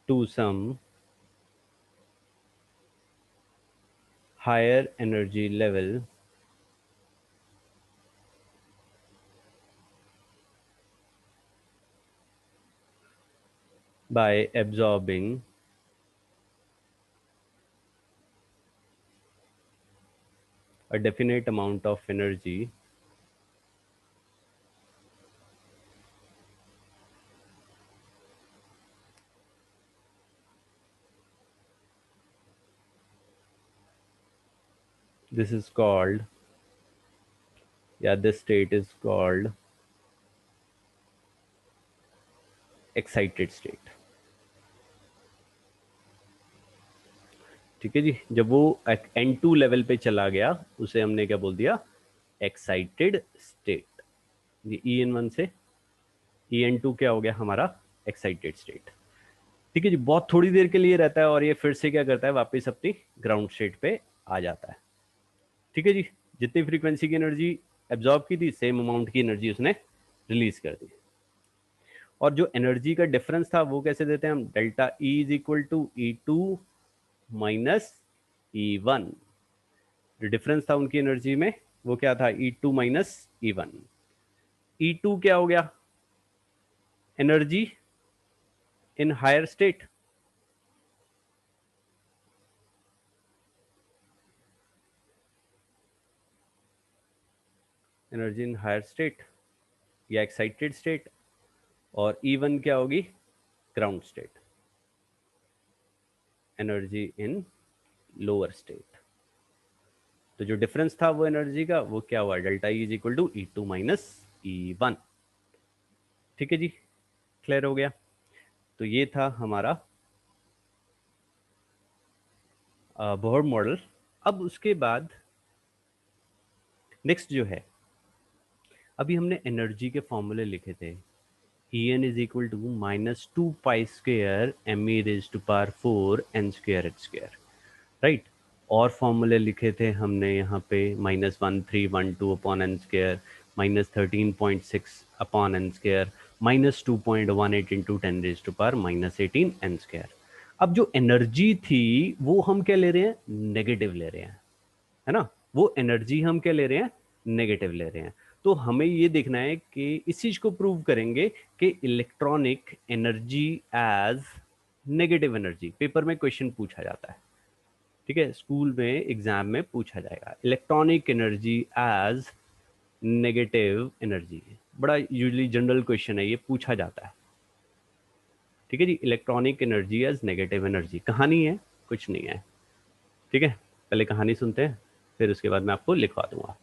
to some higher energy level by absorbing a definite amount of energy this is called, yeah, this state is called excited state। ठीक है जी, जब वो N2 level पे चला गया उसे हमने क्या बोल दिया, एक्साइटेड स्टेट। ये En1 से En2 क्या हो गया हमारा, एक्साइटेड स्टेट। ठीक है जी, बहुत थोड़ी देर के लिए रहता है और ये फिर से क्या करता है, वापस अपनी ग्राउंड स्टेट पे आ जाता है। ठीक है जी, जितनी फ्रीक्वेंसी की एनर्जी एब्जॉर्ब की थी सेम अमाउंट की एनर्जी उसने रिलीज कर दी। और जो एनर्जी का डिफरेंस था वो कैसे देते हैं हम, delta E is equal to E2 minus E1। जो डिफरेंस था उनकी एनर्जी में वो क्या था, E2 माइनस E1। E2 क्या हो गया, energy in higher state, energy in higher state या एक्साइटेड स्टेट। और E1 क्या होगी, ground state, energy in lower state. तो जो डिफरेंस था वो एनर्जी का वो क्या हुआ, delta E is equal to E2 minus E1। ठीक है जी, क्लियर हो गया। तो ये था हमारा बोहर मॉडल। अब उसके बाद नेक्स्ट जो है, अभी हमने एनर्जी के फॉर्मूले लिखे थे, En is equal to minus 2 pi square me raise to power 4 n square h square, right. और फॉर्मूले लिखे थे हमने यहाँ पे -1312 upon N square, -13.6 upon N square, -2.18 into 10 raise to power -18 n square. अब जो एनर्जी थी वो हम क्या ले रहे हैं, नेगेटिव ले रहे हैं, है ना। वो एनर्जी हम क्या ले रहे हैं, नेगेटिव ले रहे हैं। तो हमें ये देखना है कि इस चीज को प्रूव करेंगे कि electronic energy as negative energy, paper में क्वेश्चन पूछा जाता है। ठीक है, स्कूल में एग्जाम में पूछा जाएगा, electronic energy as negative energy. बड़ा यूजुअली जनरल क्वेश्चन है, ये पूछा जाता है। ठीक है जी, electronic energy as negative energy. कहानी है, कुछ नहीं है। ठीक है, पहले कहानी सुनते हैं, फिर उसके बाद मैं आपको लिखवा दूंगा।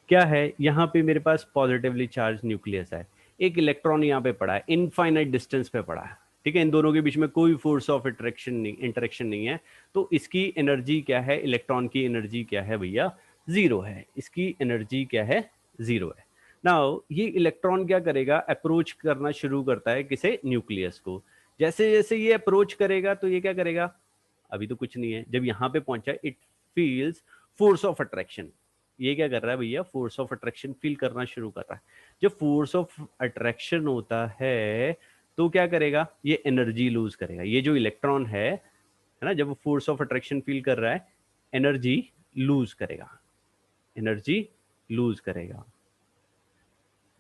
क्या है, यहाँ पे मेरे पास पॉजिटिवली चार्ज न्यूक्लियस है, एक इलेक्ट्रॉन यहाँ पे पड़ा है, इनफाइनाइट डिस्टेंस पे पड़ा है। ठीक है, इन दोनों के बीच में कोई फोर्स ऑफ अट्रैक्शन नहीं, इंटरेक्शन नहीं है। तो इसकी एनर्जी क्या है, इलेक्ट्रॉन की एनर्जी क्या है भैया, जीरो है। इसकी एनर्जी क्या है, जीरो है। नाउ ये इलेक्ट्रॉन क्या करेगा, अप्रोच करना शुरू करता है किसे, न्यूक्लियस को। जैसे जैसे ये अप्रोच करेगा तो ये क्या करेगा, अभी तो कुछ नहीं है, जब यहाँ पे पहुंचा it feels force of attraction. ये क्या कर रहा है भैया, फोर्स ऑफ अट्रैक्शन फील करना शुरू कर रहा है। जब फोर्स ऑफ अट्रैक्शन होता है तो क्या करेगा, ये एनर्जी लूज करेगा। ये जो इलेक्ट्रॉन है ना, जब वो फोर्स ऑफ अट्रैक्शन फील कर रहा है, एनर्जी लूज करेगा, एनर्जी लूज करेगा।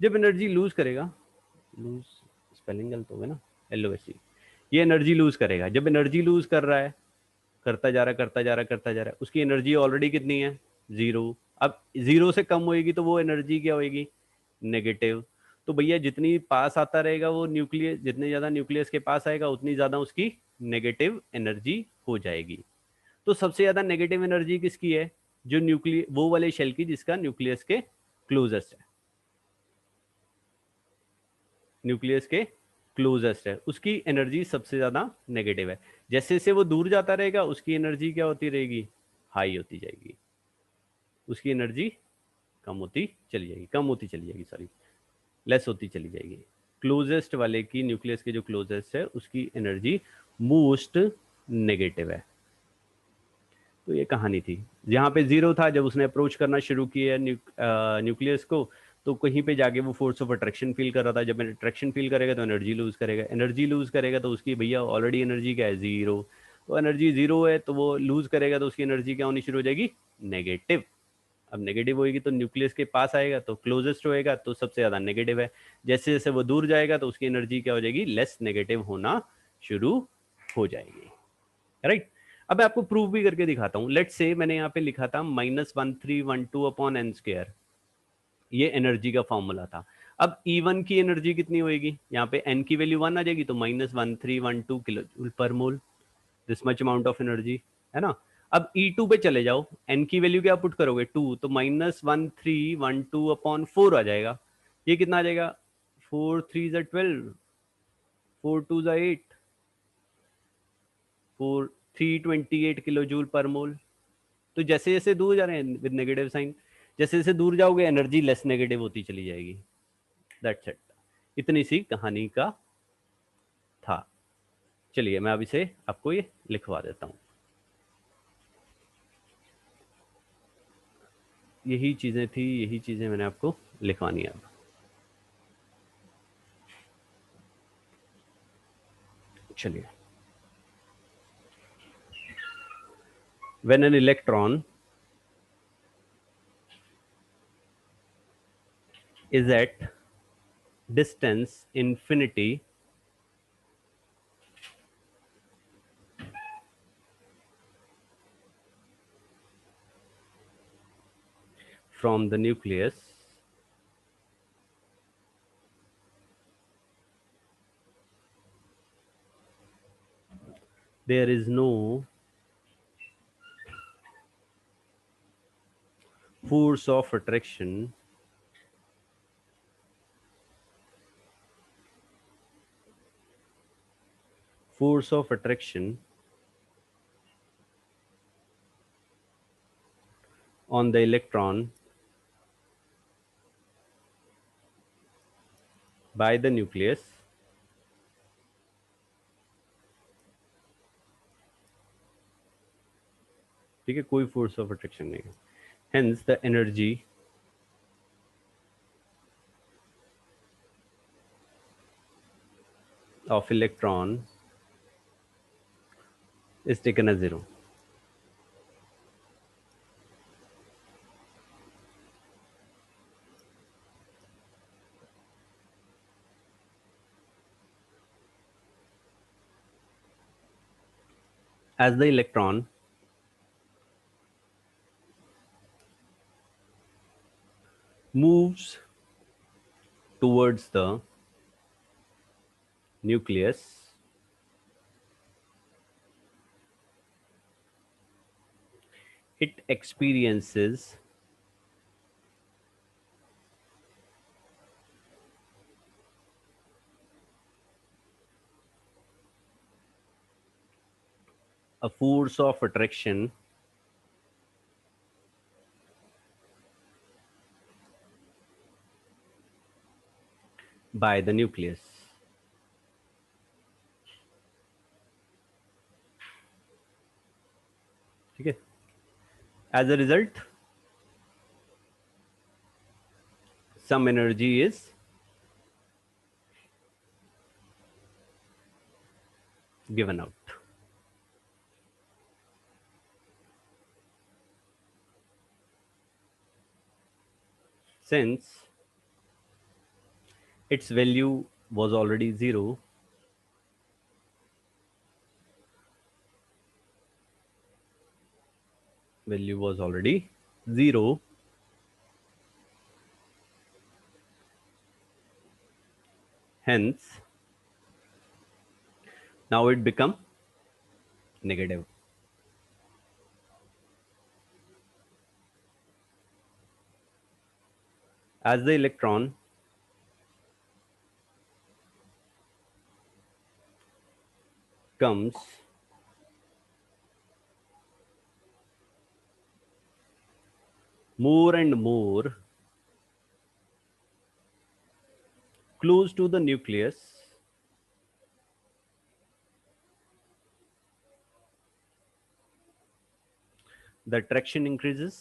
जब एनर्जी लूज करेगा, लूज स्पेलिंग गलत हो गया ना, LOSE, ये एनर्जी लूज करेगा। जब एनर्जी लूज कर रहा है, करता जा रहा करता जा रहा करता जा रहा है, उसकी एनर्जी ऑलरेडी कितनी है, जीरो। अब जीरो से कम होएगी तो वो एनर्जी क्या होएगी, नेगेटिव। तो भैया जितनी पास आता रहेगा वो न्यूक्लियस, जितने ज्यादा न्यूक्लियस के पास आएगा उतनी ज्यादा उसकी नेगेटिव एनर्जी हो जाएगी। तो सबसे ज्यादा नेगेटिव एनर्जी किसकी है, जो न्यूक्लियस, वो वाले शेल की जिसका न्यूक्लियस के क्लोजेस्ट है। न्यूक्लियस के क्लोजेस्ट है, उसकी एनर्जी सबसे ज्यादा नेगेटिव है। जैसे जैसे वो दूर जाता रहेगा उसकी एनर्जी क्या होती रहेगी, हाई होती जाएगी, उसकी एनर्जी कम होती चली जाएगी, कम होती चली जाएगी, सॉरी, लेस होती चली जाएगी। क्लोजेस्ट वाले की, न्यूक्लियस के जो क्लोजेस्ट है उसकी एनर्जी मोस्ट नेगेटिव है। तो ये कहानी थी। जहाँ पे जीरो था, जब उसने अप्रोच करना शुरू किया न्यूक्लियस को, तो कहीं पे जाके वो फोर्स ऑफ अट्रैक्शन फील कर रहा था। जब अट्रैक्शन फील करेगा तो एनर्जी लूज करेगा, एनर्जी लूज करेगा तो उसकी भैया ऑलरेडी एनर्जी क्या है, जीरो। तो एनर्जी जीरो है तो वो लूज करेगा तो उसकी एनर्जी क्या होनी शुरू हो जाएगी, नेगेटिव। अब नेगेटिव होगी तो न्यूक्लियस के पास आएगा तो क्लोजेस्ट होएगा तो सबसे ज्यादा नेगेटिव है। जैसे जैसे वो दूर जाएगा तो उसकी एनर्जी क्या हो जाएगी, लेस नेगेटिव होना शुरू हो जाएगी। राइट। अब मैं आपको प्रूव भी करके दिखाता हूं। लेट्स से मैंने यहाँ पे लिखा था -1312/n²। ये एनर्जी का फॉर्मूला था। अब E1 की एनर्जी कितनी होगी, यहाँ पे n की वैल्यू 1 आ जाएगी तो -1312 kilo joule per mole, this much amount of energy, है ना। अब E2 पे चले जाओ, n की वैल्यू क्या पुट करोगे, 2, तो -1312/4 आ जाएगा। ये कितना आ जाएगा, 4 3 12, 4 2 8, 328 किलो जूल पर मोल। तो जैसे जैसे दूर जा रहे हैं विद नेगेटिव साइन, जैसे जैसे दूर जाओगे एनर्जी लेस नेगेटिव होती चली जाएगी। That's it. इतनी सी कहानी का था। चलिए मैं अब इसे आपको ये लिखवा देता हूँ। यही चीजें थी, यही चीजें मैंने आपको लिखवानी है अब। चलिए, when an electron is at distance infinity from the nucleus, there is no force of attraction force of attraction on the electron by the nucleus ठीक है, कोई फोर्स ऑफ अट्रैक्शन नहीं है। Hence the energy of electron is taken as zero. As the electron moves towards the nucleus, it experiences a force of attraction by the nucleus. ठीक है। As a result, some energy is given out. Since its value was already zero, value was already zero, hence now it become negative. As the electron comes more and more close to the nucleus, the attraction increases,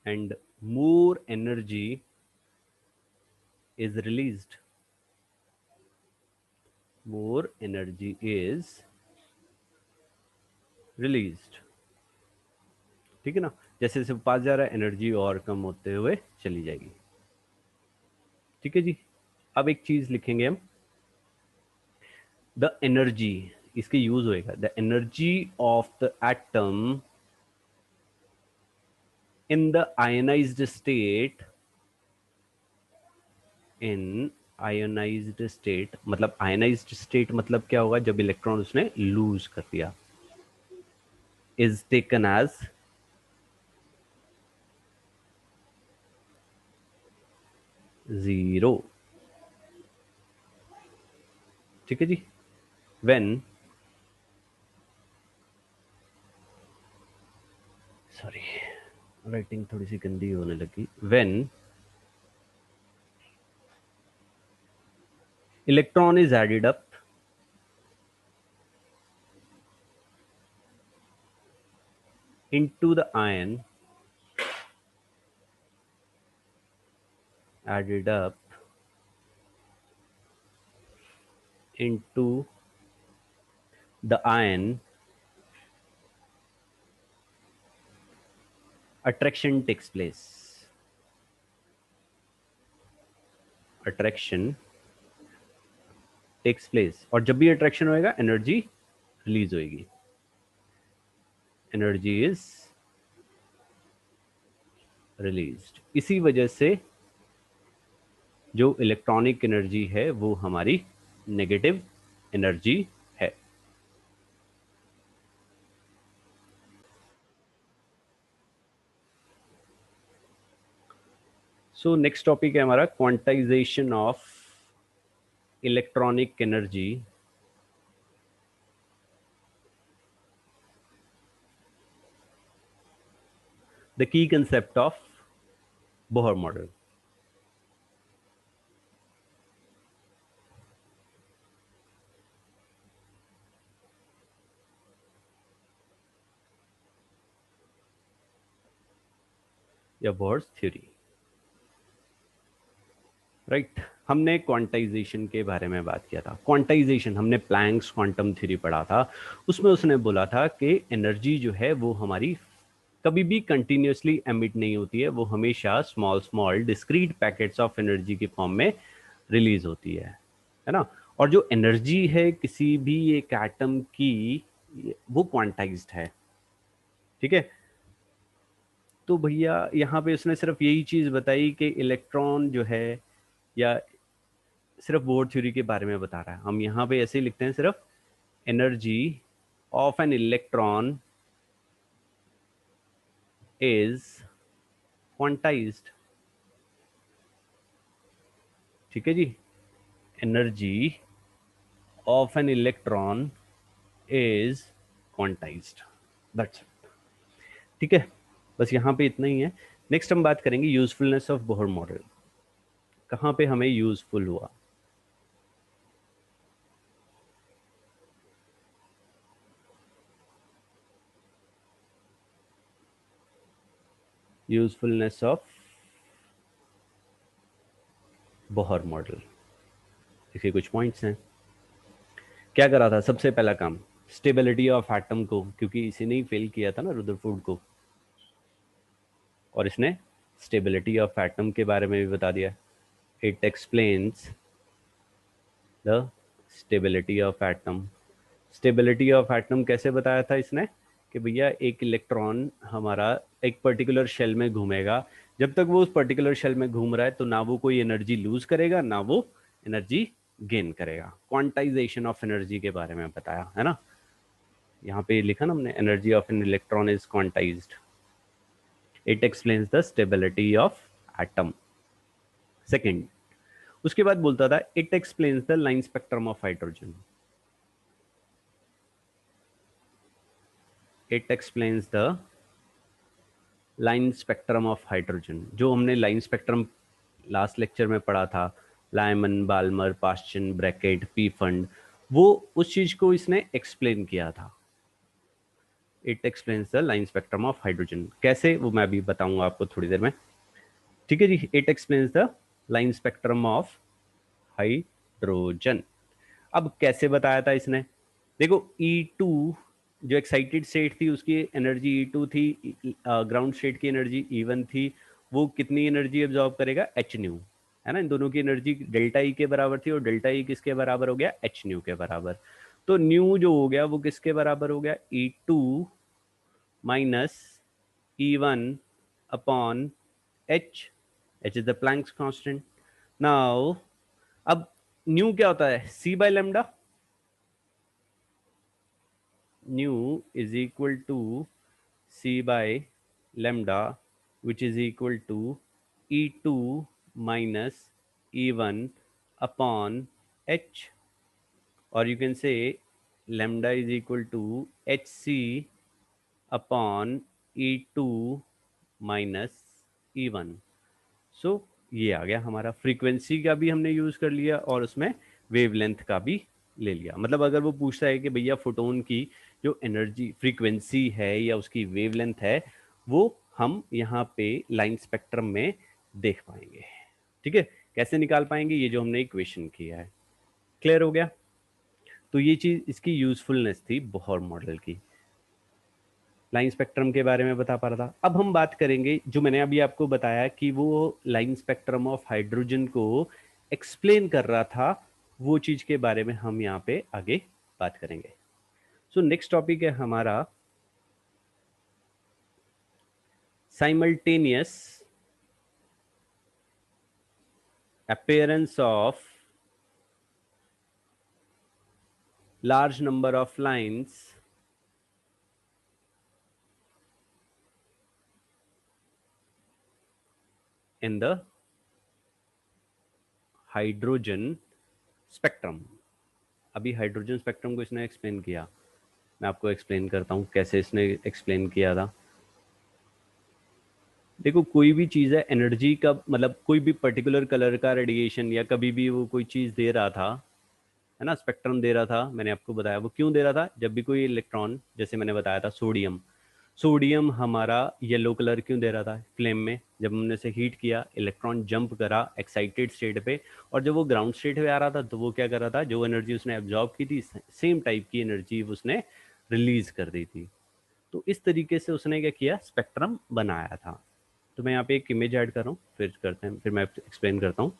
and more energy is released. More energy is released. ठीक है ना, जैसे जैसे पास जा रहा है energy और कम होते हुए चली जाएगी. ठीक है जी. अब एक चीज लिखेंगे हम, द एनर्जी, इसके यूज होएगा the energy of the atom in the ionised state. In ionised state मतलब आयनाइज्ड स्टेट मतलब क्या होगा, जब इलेक्ट्रॉन उसने लूज कर दिया. Is taken as zero. ठीक है जी. व्हेन, सॉरी राइटिंग थोड़ी सी गंदी होने लगी. When electron is added up into the ion, added up into the ion, attraction takes place. Attraction takes place. और जब भी attraction होएगा एनर्जी रिलीज होएगी. Energy is released. इसी वजह से जो इलेक्ट्रॉनिक एनर्जी है वो हमारी नेगेटिव एनर्जी है. सो नेक्स्ट टॉपिक है हमारा quantization of electronic energy. The key concept of Bohr model. या बोहर्स थ्योरी. राइट. हमने क्वांटाइजेशन के बारे में बात किया था. क्वांटाइजेशन हमने प्लैंक्स क्वांटम थ्योरी पढ़ा था. उसमें उसने बोला था कि एनर्जी जो है वो हमारी कभी भी कंटिन्यूसली एमिट नहीं होती है, वो हमेशा small small discrete packets of energy के फॉर्म में रिलीज होती है ना. और जो एनर्जी है किसी भी एक एटम की वो क्वांटाइज्ड है. ठीक है. तो भैया यहाँ पे उसने सिर्फ यही चीज बताई कि इलेक्ट्रॉन जो है, या सिर्फ बोर थ्योरी के बारे में बता रहा है. हम यहाँ पे ऐसे ही लिखते हैं सिर्फ energy of an electron is quantized. ठीक है जी. Energy of an electron is quantized. That's it. ठीक है. बस यहाँ पे इतना ही है. नेक्स्ट हम बात करेंगे यूजफुलनेस ऑफ बोहर मॉडल. कहाँ पे हमें यूजफुल हुआ. Usefulness of Bohr model. इसके कुछ पॉइंट्स हैं. क्या करा था सबसे पहला काम, स्टेबिलिटी ऑफ एटम को, क्योंकि इसी ने ही फेल किया था ना रुदरफोर्ड को, और इसने स्टेबिलिटी ऑफ एटम के बारे में भी बता दिया. It explains the stability of atom. Stability of atom कैसे बताया था इसने कि भैया एक इलेक्ट्रॉन हमारा एक पर्टिकुलर शेल में घूमेगा. जब तक वो उस पर्टिकुलर शेल में घूम रहा है तो ना वो कोई एनर्जी लूज करेगा ना वो एनर्जी गेन करेगा. क्वांटाइजेशन ऑफ एनर्जी के बारे में बताया है ना. यहाँ पे लिखा ना हमने, energy of an electron is quantized. It explains the stability of atom. Second, उसके बाद बोलता था it explains the line spectrum of hydrogen. It explains the line spectrum of hydrogen. जो हमने लाइन स्पेक्ट्रम लास्ट लेक्चर में पढ़ा था, Lyman, Balmer, Paschen, Brackett, Pfund, वो उस चीज को इसने एक्सप्लेन किया था। It explains the line spectrum of hydrogen. कैसे, वो मैं अभी बताऊंगा आपको थोड़ी देर में। ठीक है जी। It explains the line spectrum of hydrogen. अब कैसे बताया था इसने, देखो E2 जो एक्साइटेड स्टेट थी उसकी एनर्जी E2 थी, ग्राउंड स्टेट की एनर्जी E1 थी। वो कितनी एनर्जी एब्जॉर्ब करेगा, एच न्यू, है ना। इन दोनों की एनर्जी डेल्टा ई के बराबर थी और डेल्टा ई किसके बराबर हो गया, एच न्यू के बराबर। तो न्यू जो हो गया वो किसके बराबर हो गया, E2 minus E1 upon H. H is the Planck's constant. Now अब न्यू क्या होता है, C by lambda. Nu is equal to C by lambda, which is equal to E2 minus E1 upon H, or you can say lambda is equal to HC upon E2 minus E1। सो ये आ गया हमारा, frequency का भी हमने use कर लिया और उसमें वेवलेंथ का भी ले लिया। मतलब अगर वो पूछता है कि भैया फोटोन की जो एनर्जी फ्रीक्वेंसी है या उसकी वेवलेंथ है, वो हम यहाँ पे लाइन स्पेक्ट्रम में देख पाएंगे। ठीक है, कैसे निकाल पाएंगे, ये जो हमने इक्वेशन किया है। क्लियर हो गया। तो ये चीज इसकी यूजफुलनेस थी बोहर मॉडल की। लाइन स्पेक्ट्रम के बारे में बता पा रहा था। अब हम बात करेंगे, जो मैंने अभी आपको बताया कि वो लाइन स्पेक्ट्रम ऑफ हाइड्रोजन को एक्सप्लेन कर रहा था, वो चीज के बारे में हम यहाँ पे आगे बात करेंगे। सो नेक्स्ट टॉपिक है हमारा simultaneous appearance of large number of lines in the hydrogen spectrum. अभी हाइड्रोजन स्पेक्ट्रम को इसने एक्सप्लेन किया, मैं आपको एक्सप्लेन करता हूँ कैसे इसने एक्सप्लेन किया था। देखो कोई भी चीज़ है, एनर्जी का मतलब कोई भी पर्टिकुलर कलर का रेडिएशन या कभी भी वो कोई चीज़ दे रहा था, है ना, स्पेक्ट्रम दे रहा था। मैंने आपको बताया वो क्यों दे रहा था, जब भी कोई इलेक्ट्रॉन, जैसे मैंने बताया था सोडियम, सोडियम हमारा येलो कलर क्यों दे रहा था फ्लेम में, जब हमने इसे हीट किया, इलेक्ट्रॉन जंप करा एक्साइटेड स्टेट पे, और जब वो ग्राउंड स्टेट पे आ रहा था तो वो क्या कर रहा था, जो एनर्जी उसने एब्जॉर्ब की थी सेम टाइप की एनर्जी उसने रिलीज कर दी थी। तो इस तरीके से उसने क्या किया, स्पेक्ट्रम बनाया था। तो मैं यहाँ पे एक इमेज ऐड कर रहा हूँ, फिर करते हैं, फिर मैं एक्सप्लेन करता हूँ।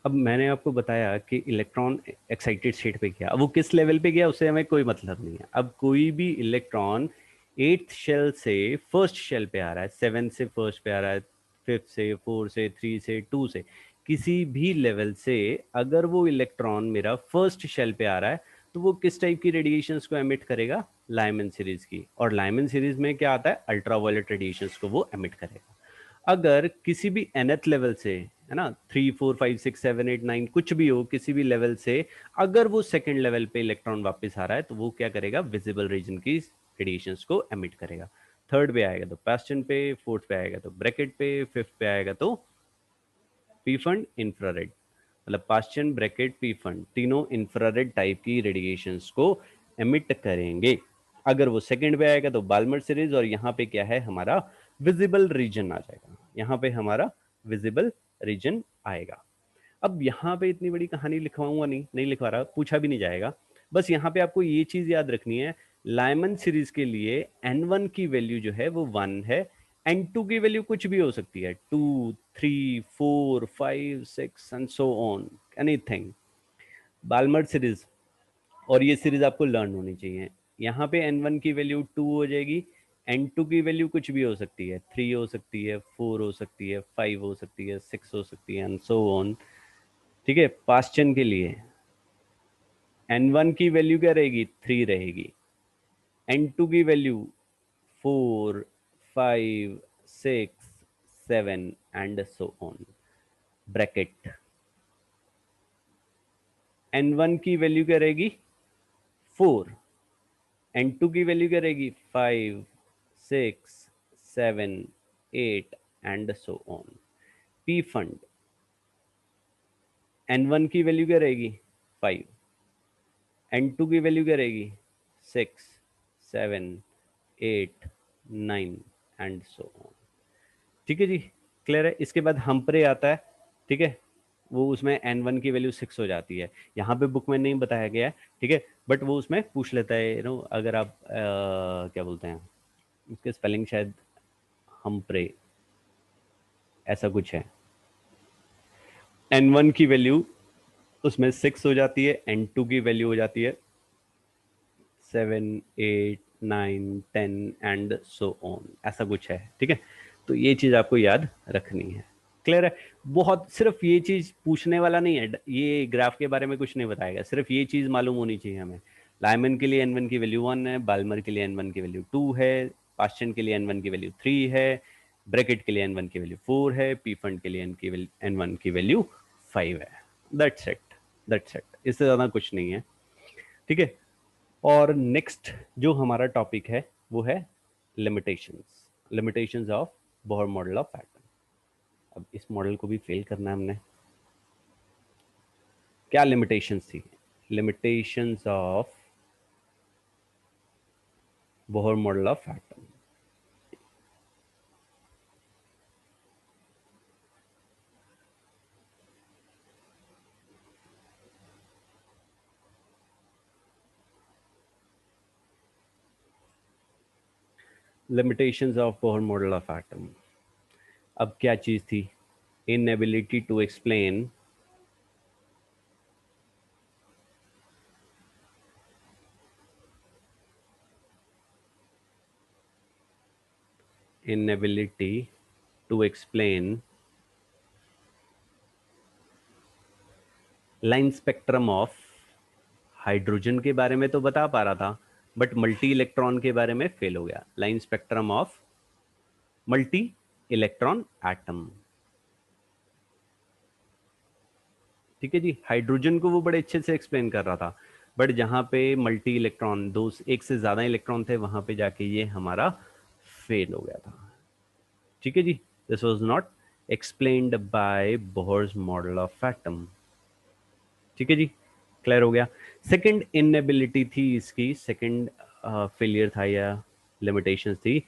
अब मैंने आपको बताया कि इलेक्ट्रॉन एक्साइटेड स्टेट पे गया, अब वो किस लेवल पे गया उससे हमें कोई मतलब नहीं है। अब कोई भी इलेक्ट्रॉन एट्थ शेल से फर्स्ट शेल पे आ रहा है, सेवन से फर्स्ट पे आ रहा है, फिफ्थ से, फोर से, थ्री से, टू से, किसी भी लेवल से अगर वो इलेक्ट्रॉन मेरा फर्स्ट शेल पे आ रहा है, तो वो किस टाइप की रेडिएशंस को एमिट करेगा, लाइमन सीरीज की। और लाइमन सीरीज में क्या आता है, अल्ट्रावायलेट रेडिएशंस को वो एमिट करेगा। अगर किसी भी nth लेवल से, है ना, 3 4 5 6 7 8 9 कुछ भी हो, किसी भी लेवल से अगर वो सेकंड लेवल पे इलेक्ट्रॉन वापस आ रहा है, तो वो क्या करेगा, विजिबल रीजन की रेडिएशंस को एमिट करेगा। थर्ड पे आएगा तो पास्टन पे, फोर्थ पे आएगा तो ब्रैकेट पे, फिफ्थ पे आएगा तो पी फंड इंफ्रारेड। मतलब पास्टन, ब्रैकेट, पी फंड तीनों इंफ्रारेड टाइप की रेडिएशंस को एमिट करेंगे। अगर वो सेकंड पे आएगा तो बाल्मर सीरीज, और यहाँ पे क्या है हमारा विजिबल रीजन आ जाएगा, यहाँ पे हमारा विजिबल रीजन आएगा। अब यहाँ पे इतनी बड़ी कहानी लिखवाऊंगा नहीं, नहीं लिखवा रहा, पूछा भी नहीं जाएगा। बस यहाँ पे आपको ये चीज याद रखनी है, लाइमन सीरीज के लिए n1 की वैल्यू जो है वो 1 है, n2 की वैल्यू कुछ भी हो सकती है, 2 3 4 5 6 and so on, anything. Balmer series, और ये सीरीज आपको लर्न होनी चाहिए। यहाँ पे n1 की वैल्यू 2 हो जाएगी, n2 की वैल्यू कुछ भी हो सकती है, 3 हो सकती है, 4 हो सकती है, 5 हो सकती है, 6 हो सकती है एंड सो ऑन। ठीक है, पास्चन के लिए n1 की वैल्यू क्या रहेगी, 3 रहेगी, n2 की value 4 5 6 7 and so on. Bracket n1 की वैल्यू क्या रहेगी 4, n2 की वैल्यू क्या रहेगी 5, 6, 7, 8 and so on. P fund n1 की वैल्यू क्या रहेगी 5, n2 की वैल्यू क्या रहेगी 6, 7, 8, 9 एंड सो ऑन. ठीक है जी, क्लियर है. इसके बाद हम्प्रे आता है. ठीक है, वो उसमें n1 की वैल्यू 6 हो जाती है. यहाँ पे बुक में नहीं बताया गया है. ठीक है, बट वो उसमें पूछ लेता है अगर आप क्या बोलते हैं उसके स्पेलिंग शायद हम्प्रे ऐसा कुछ है. n1 की वैल्यू उसमें 6 हो जाती है, n2 की वैल्यू हो जाती है 7, 8, 9, 10 एंड सो ऑन. ऐसा कुछ है. ठीक है, तो ये चीज आपको याद रखनी है. क्लियर है. बहुत सिर्फ ये चीज पूछने वाला नहीं है, ये ग्राफ के बारे में कुछ नहीं बताएगा, सिर्फ ये चीज मालूम होनी चाहिए हमें. लाइमन के लिए n1 की वैल्यू 1 है, बाल्मर के लिए n1 की वैल्यू 2 है, पास्चन के लिए n1 की वैल्यू 3 है, ब्रैकेट के लिए n1 की वैल्यू 4 है, पी फंड के लिए n1 की वैल्यू 5 है. That's it. दैट्स इट, इससे ज्यादा कुछ नहीं है. ठीक है. और नेक्स्ट जो हमारा टॉपिक है वो है limitations. Limitations of Bohr model of atom. अब इस मॉडल को भी फेल करना है हमने. क्या लिमिटेशंस थी? Limitations of Bohr model of atom. Limitations of Bohr model of atom. अब क्या चीज थी? Inability to explain inability to explain line spectrum of hydrogen के बारे में तो बता पा रहा था, बट मल्टी इलेक्ट्रॉन के बारे में फेल हो गया. Line spectrum of multi electron atom. ठीक है जी, हाइड्रोजन को वो बड़े अच्छे से एक्सप्लेन कर रहा था, बट जहां पे मल्टी इलेक्ट्रॉन, दो एक से ज्यादा इलेक्ट्रॉन थे, वहां पे जाके ये हमारा फेल हो गया था. ठीक है जी, this was not explained by Bohr's model of atom. ठीक है जी, क्लियर हो गया. सेकंड इनएबिलिटी थी इसकी, सेकंड फेलियर था या लिमिटेशंस थी,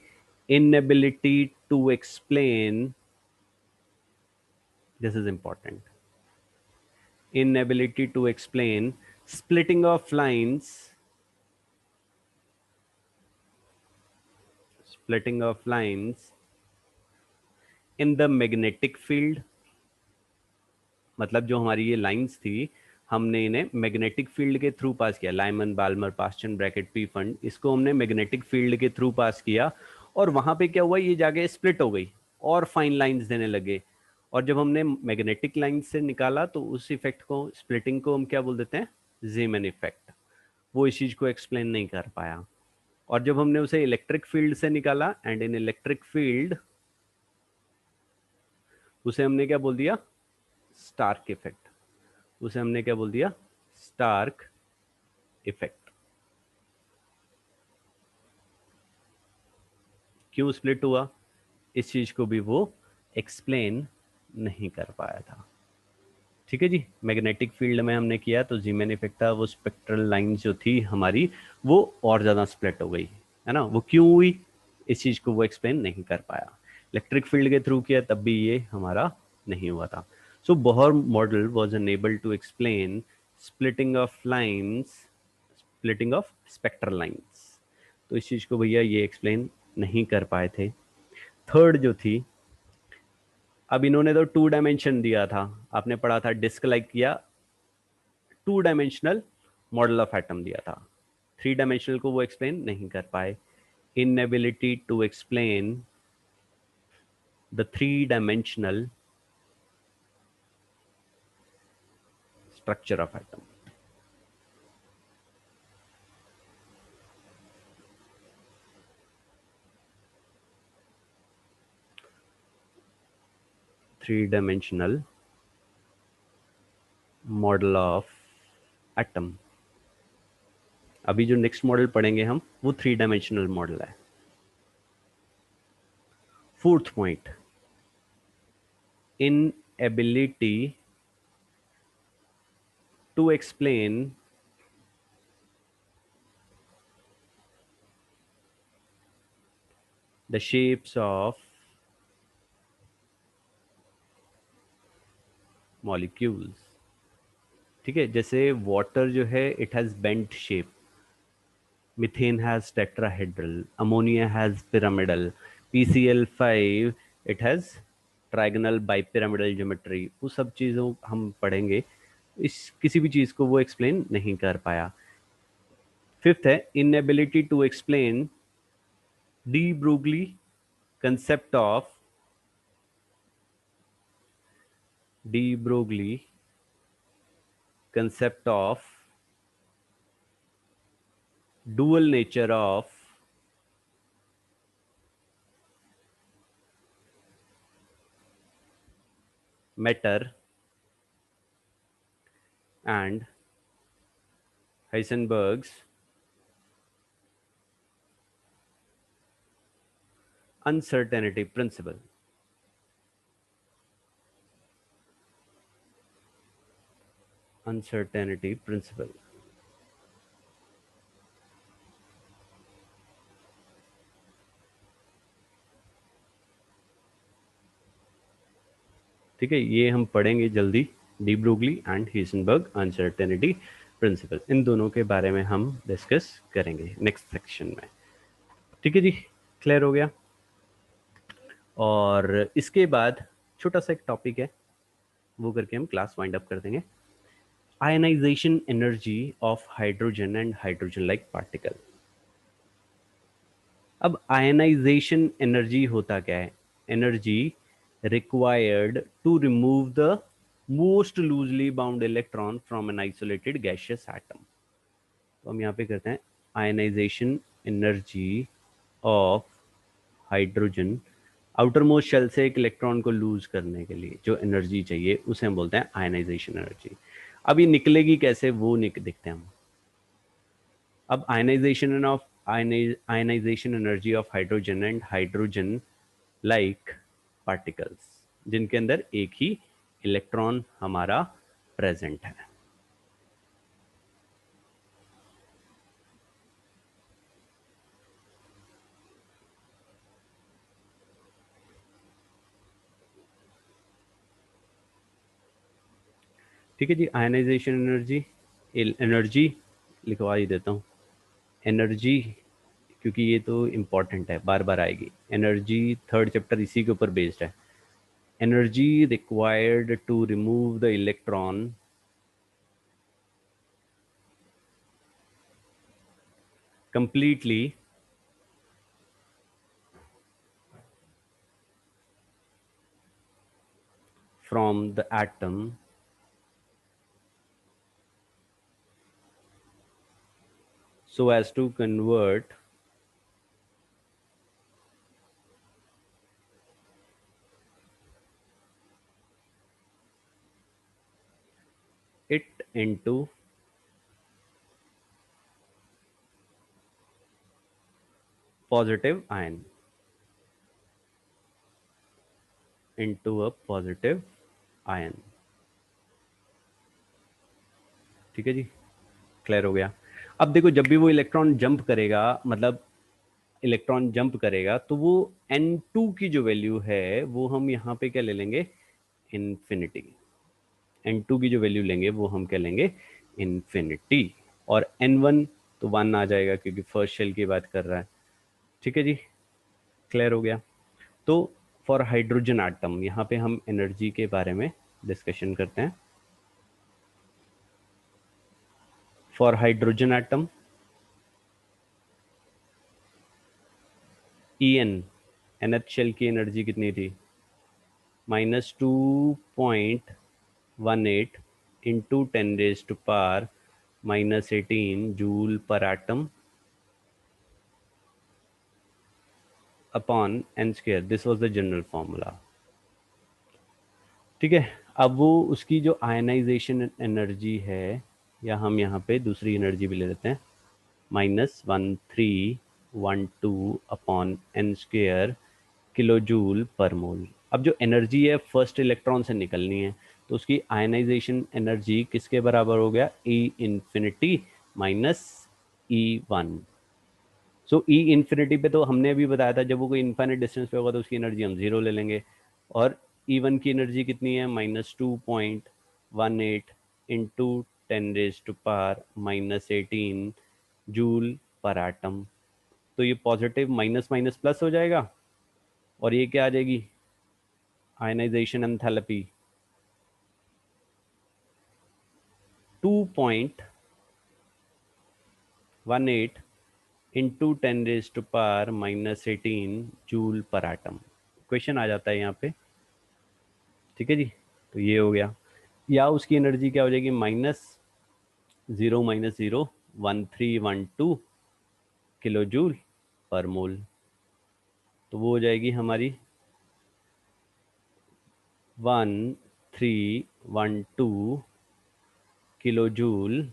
inability to explain, this is important, inability to explain splitting of lines, splitting of lines in the magnetic field. मतलब जो हमारी ये लाइंस थी, हमने इन्हें मैग्नेटिक फील्ड के थ्रू पास किया. Lyman, Balmer, Paschen, Brackett, Pfund, इसको हमने मैग्नेटिक फील्ड के थ्रू पास किया, और वहां पे क्या हुआ, ये जाके स्प्लिट हो गई और फाइन लाइंस देने लगे. और जब हमने मैग्नेटिक लाइन से निकाला तो उस इफेक्ट को, स्प्लिटिंग को हम क्या बोल देते हैं, जीमन इफेक्ट. वो इस चीज को एक्सप्लेन नहीं कर पाया. और जब हमने उसे इलेक्ट्रिक फील्ड से निकाला, एंड इन इलेक्ट्रिक फील्ड, उसे हमने क्या बोल दिया, स्टार्क इफेक्ट. उसे हमने क्या बोल दिया, स्टार्क इफेक्ट. क्यों स्प्लिट हुआ, इस चीज को भी वो एक्सप्लेन नहीं कर पाया था. ठीक है जी, मैग्नेटिक फील्ड में हमने किया तो जीमेन इफेक्ट था, वो स्पेक्ट्रल लाइन जो थी हमारी वो और ज्यादा स्प्लिट हो गई, है ना. वो क्यों हुई, इस चीज को वो एक्सप्लेन नहीं कर पाया. इलेक्ट्रिक फील्ड के थ्रू किया तब भी ये हमारा नहीं हुआ था. So Bohr model was unable to explain splitting of lines, splitting of spectral lines. तो इस चीज को भैया ये एक्सप्लेन नहीं कर पाए थे. थर्ड जो थी, अब इन्होंने तो 2 डायमेंशन दिया था, आपने पढ़ा था, डिस्क लाइक किया, 2 डायमेंशनल मॉडल ऑफ एटम दिया था. 3 डायमेंशनल को वो एक्सप्लेन नहीं कर पाए. Inability to explain the 3 dimensional structure of atom. 3 dimensional model of atom. अभी जो नेक्स्ट मॉडल पढ़ेंगे हम वो 3 dimensional मॉडल है। Fourth point, inability to explain the shapes of molecules। ठीक है, जैसे वाटर जो है it has bent shape, methane has tetrahedral, ammonia has pyramidal, PCl5 it has trigonal bipyramidal geometry. वो सब चीज़ों हम पढ़ेंगे, इस किसी भी चीज़ को वो एक्सप्लेन नहीं कर पाया। फिफ्थ है inability to explain de Broglie concept of de Broglie concept of dual nature of matter and Heisenberg's uncertainty principle। uncertainty principle। ठीक है, ये हम पढ़ेंगे जल्दी, de Broglie and heisenberg uncertainty principle, इन दोनों के बारे में हम डिस्कस करेंगे नेक्स्ट सेक्शन में। ठीक है जी, क्लियर हो गया। और इसके बाद छोटा सा एक टॉपिक है, वो करके हम क्लास वाइंड अप कर देंगे। Ionisation energy of hydrogen and hydrogen like particle. अब आयनाइजेशन एनर्जी होता क्या है? Energy required to remove the most loosely bound electron from an isolated gaseous atom. तो हम यहाँ पे करते हैं ionisation energy of hydrogen, outer most shell से एक इलेक्ट्रॉन को लूज करने के लिए जो एनर्जी चाहिए उसे हम बोलते हैं आयनाइजेशन एनर्जी। अब ये निकलेगी कैसे वो देखते हैं हम। अब ionisation energy of hydrogen and hydrogen like particles, जिनके अंदर एक ही इलेक्ट्रॉन हमारा प्रेजेंट है। ठीक है जी, आयनाइजेशन एनर्जी, एनर्जी लिखवा ही देता हूँ, एनर्जी, क्योंकि ये तो इंपॉर्टेंट है, बार बार आएगी। एनर्जी थर्ड चैप्टर इसी के ऊपर बेस्ड है। Energy required to remove the electron completely from the atom so as to convert it into positive ion, into a positive ion। ठीक है जी, क्लियर हो गया। अब देखो, जब भी वो इलेक्ट्रॉन जंप करेगा, मतलब इलेक्ट्रॉन जंप करेगा, तो वो N2 की जो वैल्यू है वो हम यहाँ पे क्या ले लेंगे? इन्फिनिटी। N2 की जो वैल्यू लेंगे वो हम क्या लेंगे? इन्फिनिटी। और N1 तो 1 आ जाएगा क्योंकि फर्स्ट शेल की बात कर रहा है। ठीक है जी, क्लियर हो गया। तो फॉर हाइड्रोजन एटम, यहाँ पे हम एनर्जी के बारे में डिस्कशन करते हैं। For hydrogen atom En, nth shell की एनर्जी कितनी थी? -2.18 into 10⁻⁻18 joule per atom upon n square. This was the general formula. ठीक है। अब वो उसकी जो आयनाइजेशन एनर्जी है, या हम यहाँ पे दूसरी एनर्जी भी ले लेते हैं, -1312 upon n² kilo joule per mole. अब जो एनर्जी है फर्स्ट इलेक्ट्रॉन से निकलनी है, तो उसकी आयनाइजेशन एनर्जी किसके बराबर हो गया, ई इंफिनिटी माइनस E1। सो ई इन्फिनिटी पे तो हमने अभी बताया था, जब वो कोई इन्फाइनाइट डिस्टेंस पे होगा तो उसकी एनर्जी हम जीरो ले लेंगे। और E1 की एनर्जी कितनी है, -2.18 इंटू 10⁻⁻18 जूल पर एटम। तो ये पॉजिटिव माइनस माइनस प्लस हो जाएगा, और ये क्या आ जाएगी, ionization enthalpy 2.18 into 10⁻⁻18 joule per atom. Question आ जाता है यहाँ पे। ठीक है जी। तो ये हो गया, या उसकी एनर्जी क्या हो जाएगी, -0 - 0 1312 किलो जूल पर मोल। तो वो हो जाएगी हमारी 1312 kilo joule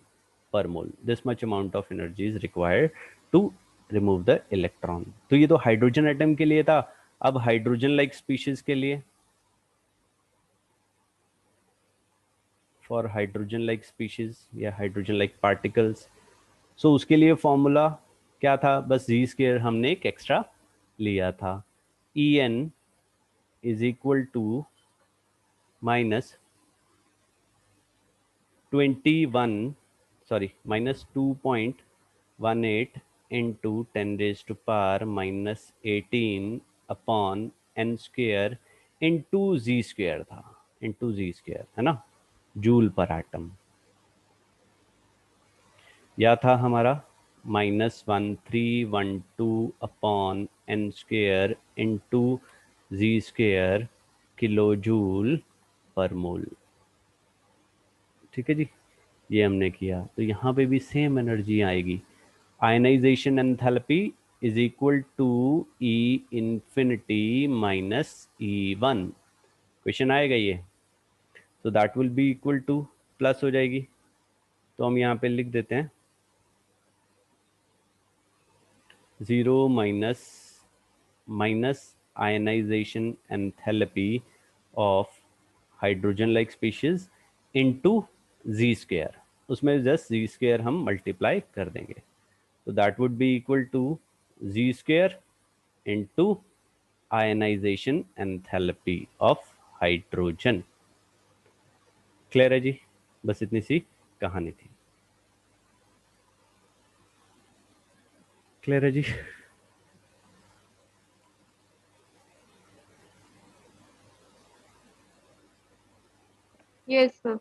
per mole. This much amount of energy is required to remove the electron. तो ये तो हाइड्रोजन एटम के लिए था। अब हाइड्रोजन लाइक स्पीशीज के लिए, फॉर हाइड्रोजन लाइक स्पीशीज या हाइड्रोजन लाइक पार्टिकल्स, सो उसके लिए फॉर्मूला क्या था, बस जी² हमने एक एक्स्ट्रा लिया था। En is equal to -21, sorry -2.18 into 10⁻⁻18 upon n² into Z था, इंटू जी² है ना, जूल पर एटम। या था हमारा -1312 upon n² into Z kilo joule per mole. ठीक है जी। ये हमने किया, तो यहाँ पे भी सेम एनर्जी आएगी। Ionisation enthalpy is equal to E infinity minus E1। Question आएगा ये, तो that will be equal to, plus हो जाएगी, तो हम यहाँ पे लिख देते हैं 0 minus ionization enthalpy of hydrogen like species into Z. उसमें जस्ट जी² हम मल्टीप्लाई कर देंगे, तो that would be equal to Z into ionization enthalpy of hydrogen. Clear है जी। बस इतनी सी कहानी थी। क्लियर है जी। Yes sir.